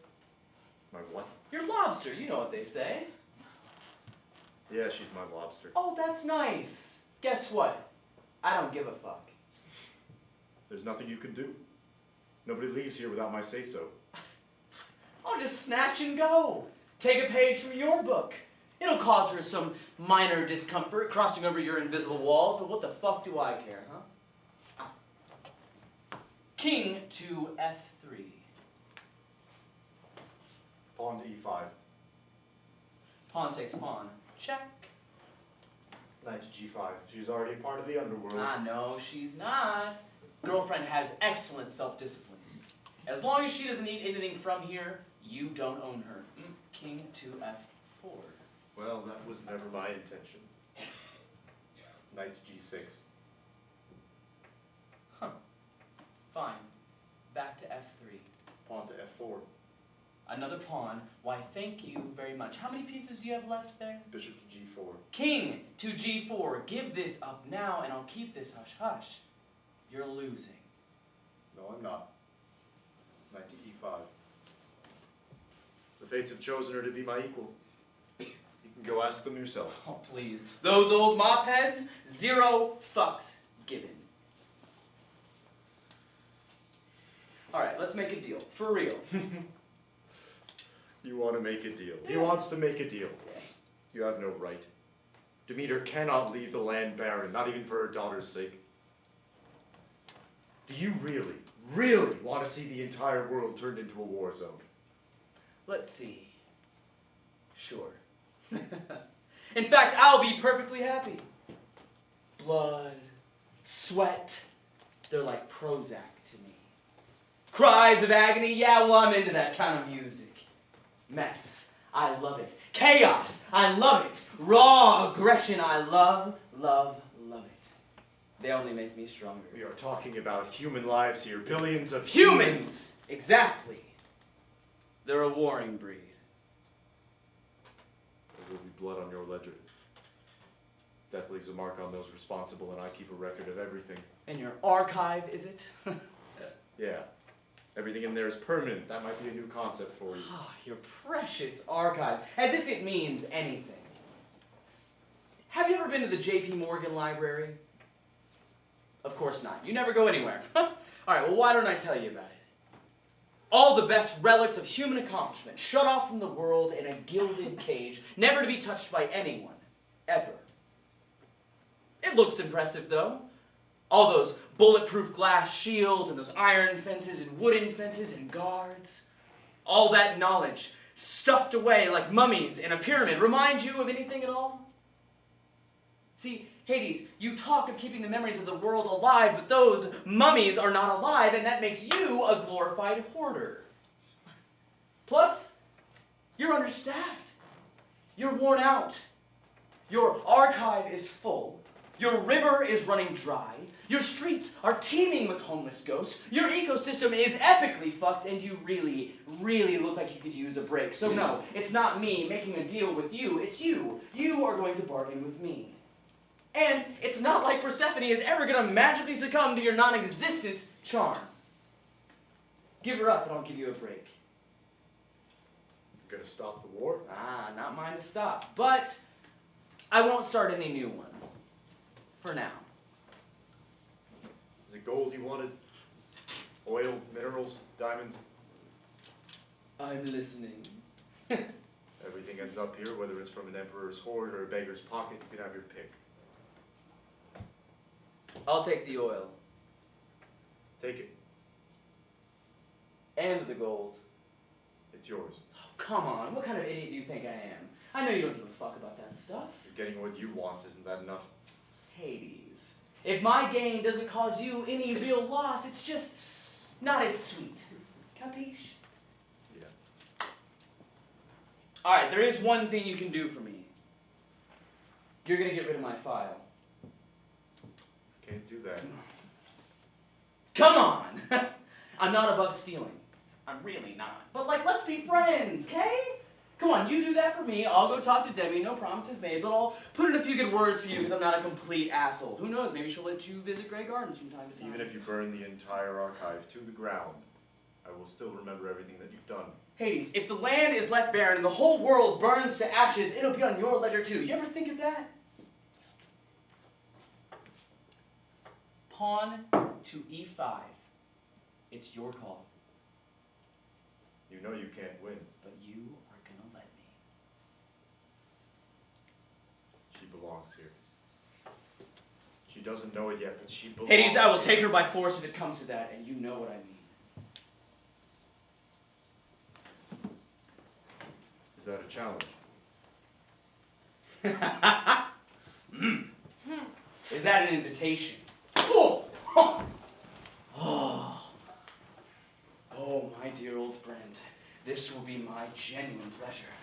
My what? Your lobster, you know what they say. Yeah, she's my lobster. Oh, that's nice. Guess what? I don't give a fuck. There's nothing you can do. Nobody leaves here without my say-so. I'll just snatch and go. Take a page from your book. It'll cause her some minor discomfort crossing over your invisible walls, but what the fuck do I care, huh? King to F3. Pawn to E5. Pawn takes pawn. Check. Knight to G5. She's already a part of the underworld. Ah, no, she's not. Girlfriend has excellent self-discipline. As long as she doesn't eat anything from here, you don't own her. King to F4. Well, that was never my intention. Knight to G6. Huh. Fine. Back to F3. Pawn to F4. Another pawn. Why, thank you very much. How many pieces do you have left there? Bishop to G4. King to G4. Give this up now, and I'll keep this hush-hush. You're losing. No, I'm not. Knight to E5. The fates have chosen her to be my equal. You can go ask them yourself. Oh, please. Those old mop heads? 0 fucks given. All right, let's make a deal. For real. You want to make a deal. He wants to make a deal. You have no right. Demeter cannot leave the land barren, not even for her daughter's sake. Do you really, really want to see the entire world turned into a war zone? Let's see. Sure. In fact, I'll be perfectly happy. Blood, sweat, they're like Prozac to me. Cries of agony, yeah, well, I'm into that kind of music. Mess, I love it. Chaos, I love it. Raw aggression, I love it. They only make me stronger. We are talking about human lives here, billions of humans! Exactly. They're a warring breed. There will be blood on your ledger. Death leaves a mark on those responsible, and I keep a record of everything. And your archive, is it? Yeah. Everything in there is permanent. That might be a new concept for you. Oh, your precious archive. As if it means anything. Have you ever been to the J.P. Morgan Library? Of course not. You never go anywhere. All right, well, why don't I tell you about it? All the best relics of human accomplishment, shut off from the world in a gilded cage, never to be touched by anyone, ever. It looks impressive, though. All those bulletproof glass shields and those iron fences and wooden fences and guards. All that knowledge stuffed away like mummies in a pyramid. Remind you of anything at all? See, Hades, you talk of keeping the memories of the world alive, but those mummies are not alive, and that makes you a glorified hoarder. Plus, you're understaffed. You're worn out. Your archive is full. Your river is running dry. Your streets are teeming with homeless ghosts. Your ecosystem is epically fucked, and you really, really look like you could use a break. So no, it's not me making a deal with you. It's you. You are going to bargain with me. And it's not like Persephone is ever going to magically succumb to your non-existent charm. Give her up and I'll give you a break. You're going to stop the war? Ah, not mine to stop. But I won't start any new ones. For now. Is it gold you wanted? Oil, minerals, diamonds? I'm listening. Everything ends up here, whether it's from an emperor's hoard or a beggar's pocket. You can have your pick. I'll take the oil. Take it. And the gold. It's yours. Oh, come on. What kind of idiot do you think I am? I know you don't give a fuck about that stuff. You're getting what you want. Isn't that enough? Hades. If my gain doesn't cause you any real loss, it's just not as sweet. Capiche? Yeah. Alright, there is one thing you can do for me. You're gonna get rid of my file. Can't do that. Come on! I'm not above stealing. I'm really not. But, like, let's be friends, okay? Come on, you do that for me. I'll go talk to Debbie. No promises made, but I'll put in a few good words for you because I'm not a complete asshole. Who knows? Maybe she'll let you visit Grey Gardens from time to time. Even if you burn the entire archive to the ground, I will still remember everything that you've done. Hades, if the land is left barren and the whole world burns to ashes, it'll be on your ledger too. You ever think of that? Pawn to E5. It's your call. You know you can't win. But you are gonna let me. She belongs here. She doesn't know it yet, but she belongs. Hades, I will take her by force if it comes to that, and you know what I mean. Is that a challenge? Is that an invitation? Oh! Oh! Oh, my dear old friend, this will be my genuine pleasure.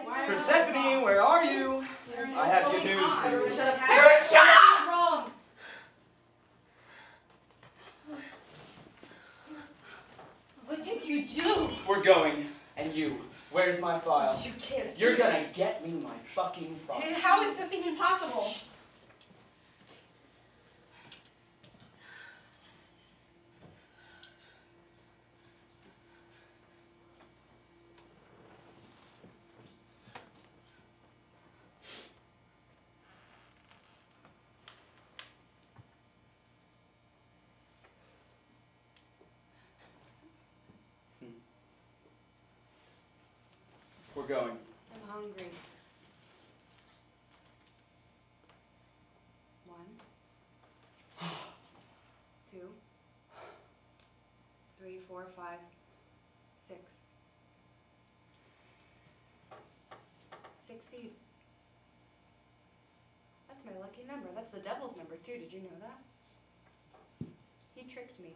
Persephone, where are you? I have good news for you. Shut up! Shut up! What's wrong? What did you do? We're going, and you. Where's my file? You can't. You're gonna get me my fucking file. How is this even possible? We're going. I'm hungry. 1, 2, 3, 4, 5, 6. 6 seeds. That's my lucky number. That's the devil's number too. Did you know that? He tricked me.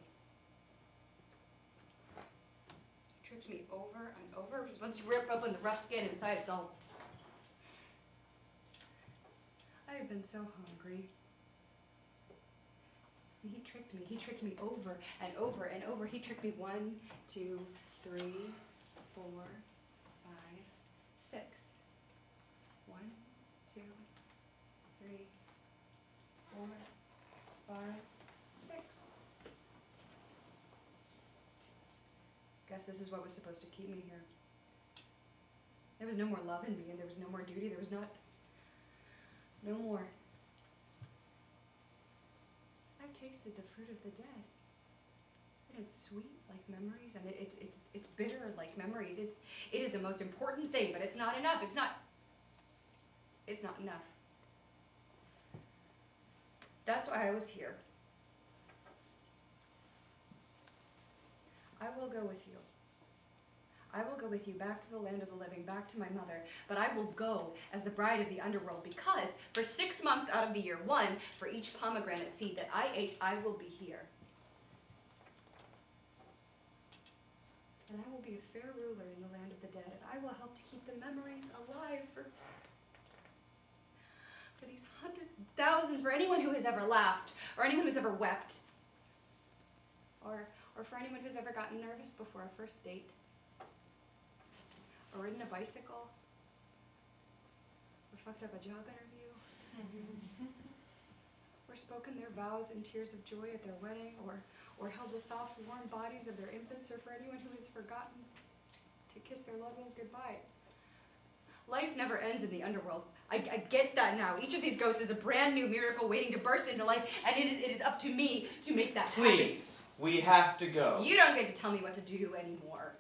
Tricked me over and over, because once you rip open the rough skin inside, it's all... I have been so hungry. He tricked me. He tricked me over and over and over. He tricked me 1, 2, 3, 4, 5, 6. 1, 2, 3, 4, 5, 6. Guess this is what was supposed to keep me here. There was no more love in me, and there was no more duty. There was no more. I've tasted the fruit of the dead. And it's sweet like memories, and it's bitter like memories. It is the most important thing, but it's not enough. It's not enough. That's why I was here. I will go with you. I will go with you back to the land of the living, back to my mother, but I will go as the bride of the underworld, because for 6 months out of the year, 1 for each pomegranate seed that I ate, I will be here. And I will be a fair ruler in the land of the dead, and I will help to keep the memories alive for these hundreds of thousands, for anyone who has ever laughed, or anyone who's ever wept, or for anyone who's ever gotten nervous before a first date, or ridden a bicycle, or fucked up a job interview, or spoken their vows in tears of joy at their wedding, or held the soft, warm bodies of their infants, or for anyone who has forgotten to kiss their loved ones goodbye. Life never ends in the underworld. I get that now. Each of these ghosts is a brand new miracle waiting to burst into life, and it is up to me to make that happen. Please, we have to go. You don't get to tell me what to do anymore.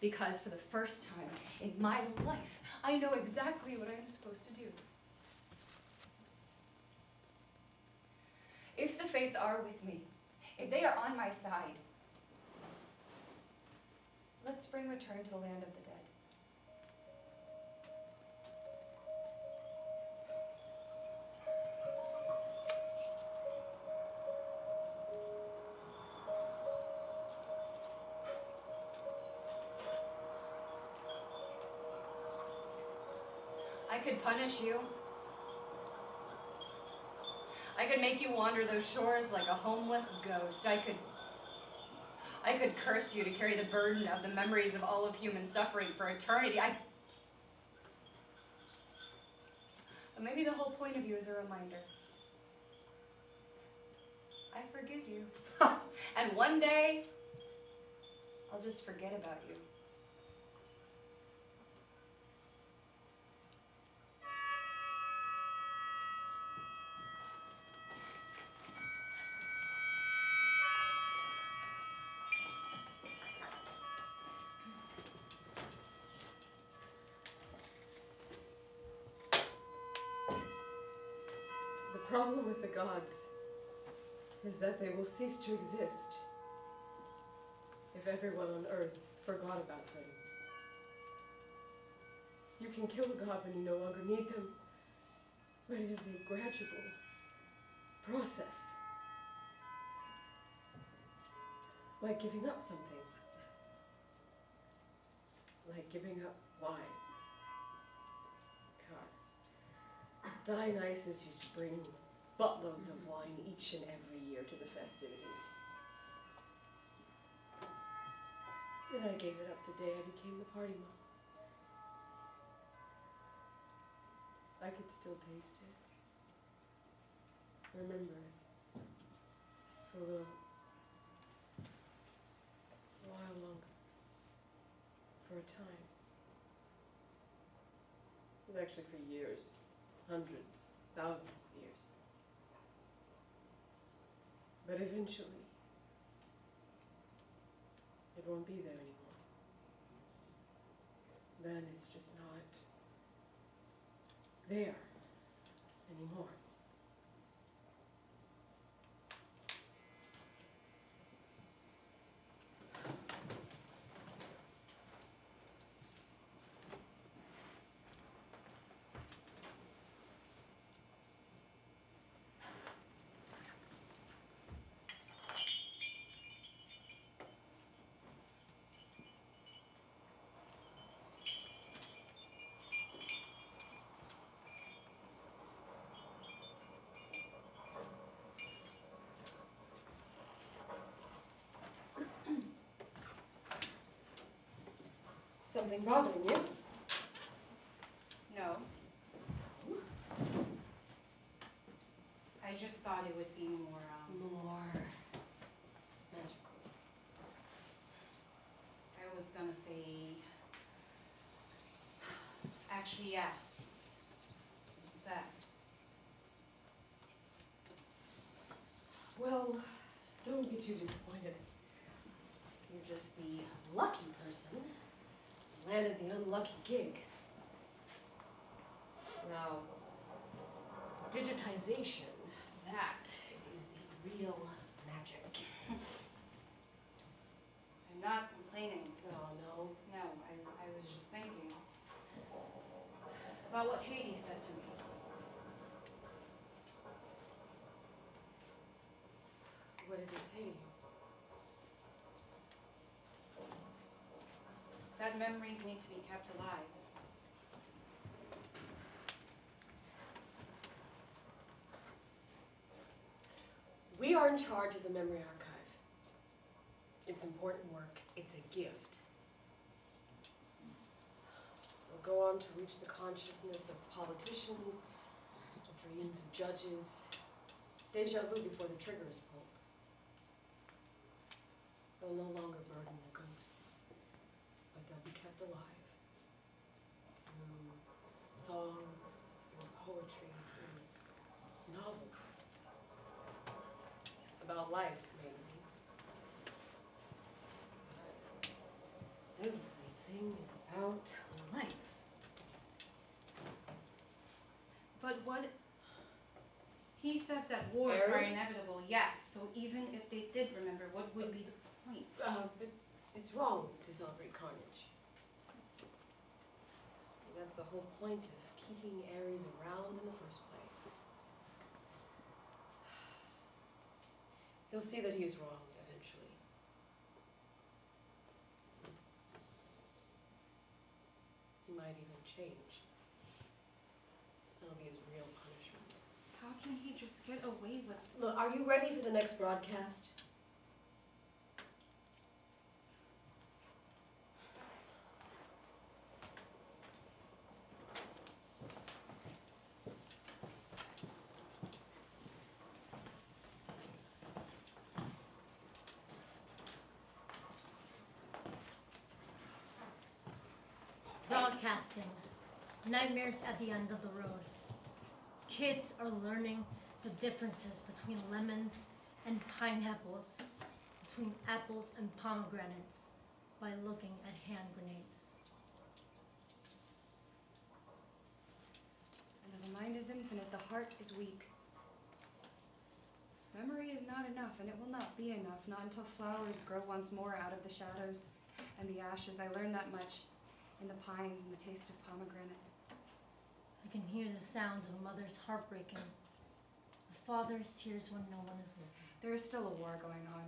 Because for the first time in my life, I know exactly what I'm supposed to do. If the fates are with me, if they are on my side, let spring return to the land of the dead. I could punish you. I could make you wander those shores like a homeless ghost. I could curse you to carry the burden of the memories of all of human suffering for eternity. But maybe the whole point of you is a reminder. I forgive you. And one day, I'll just forget about you. The problem with the gods is that they will cease to exist if everyone on earth forgot about them. You can kill a god when you no longer need them, but it is a gradual process. Like giving up something. Like giving up wine. Dionysus used to bring buttloads of wine each and every year to the festivities. And I gave it up the day I became the party mom. I could still taste it. Remember it. For a while longer. For a time. Well, actually for years. Hundreds, thousands of years. But eventually, it won't be there anymore. Then it's just not there anymore. Something bothering you? No. I just thought it would be more, More magical. I was gonna say, actually, yeah. That. Well, don't be too disappointed. You're just the lucky person who landed the unlucky gig. Now, digitization, that is the real magic. I'm not complaining. Oh, no. No, I was just thinking about what Hades said to me. What did he say to you? That memories need to be kept alive. We are in charge of the Memory Archive. It's important work. It's a gift. We'll go on to reach the consciousness of politicians, the dreams of judges, deja vu before the trigger is pulled. They'll no longer burden the ghosts, but they'll be kept alive through songs, through poetry, through novels. About life, maybe. Everything is about life. But what? He says that wars are inevitable, yes. So even if they did remember, what would be the point? But it's wrong to celebrate carnage. That's the whole point of keeping Ares around in the first place. He'll see that he's wrong eventually. He might even change. That'll be his real punishment. How can he just get away with it? Look, are you ready for the next broadcast? Broadcasting. Nightmares at the end of the road. Kids are learning the differences between lemons and pineapples, between apples and pomegranates, by looking at hand grenades. And if the mind is infinite, the heart is weak. Memory is not enough, and it will not be enough, not until flowers grow once more out of the shadows and the ashes. I learned that much in the pines and the taste of pomegranate. I can hear the sound of a mother's heart breaking, a father's tears when no one is looking. There is still a war going on.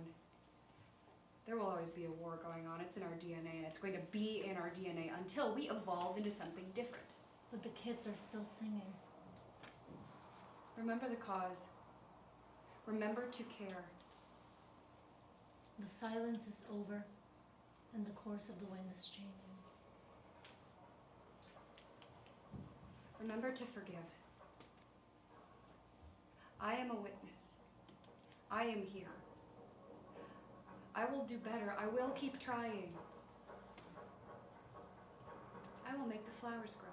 There will always be a war going on. It's in our DNA, and it's going to be in our DNA until we evolve into something different. But the kids are still singing. Remember the cause. Remember to care. The silence is over, and the course of the wind is changing. Remember to forgive. I am a witness. I am here. I will do better. I will keep trying. I will make the flowers grow.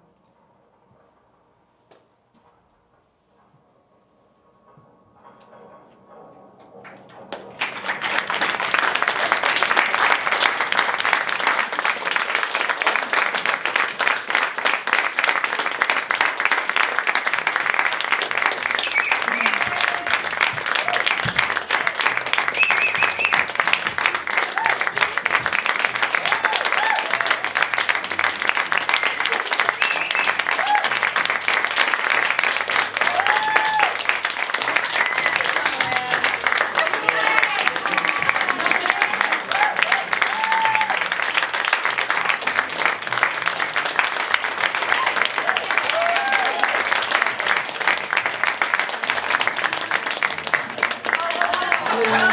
Oh,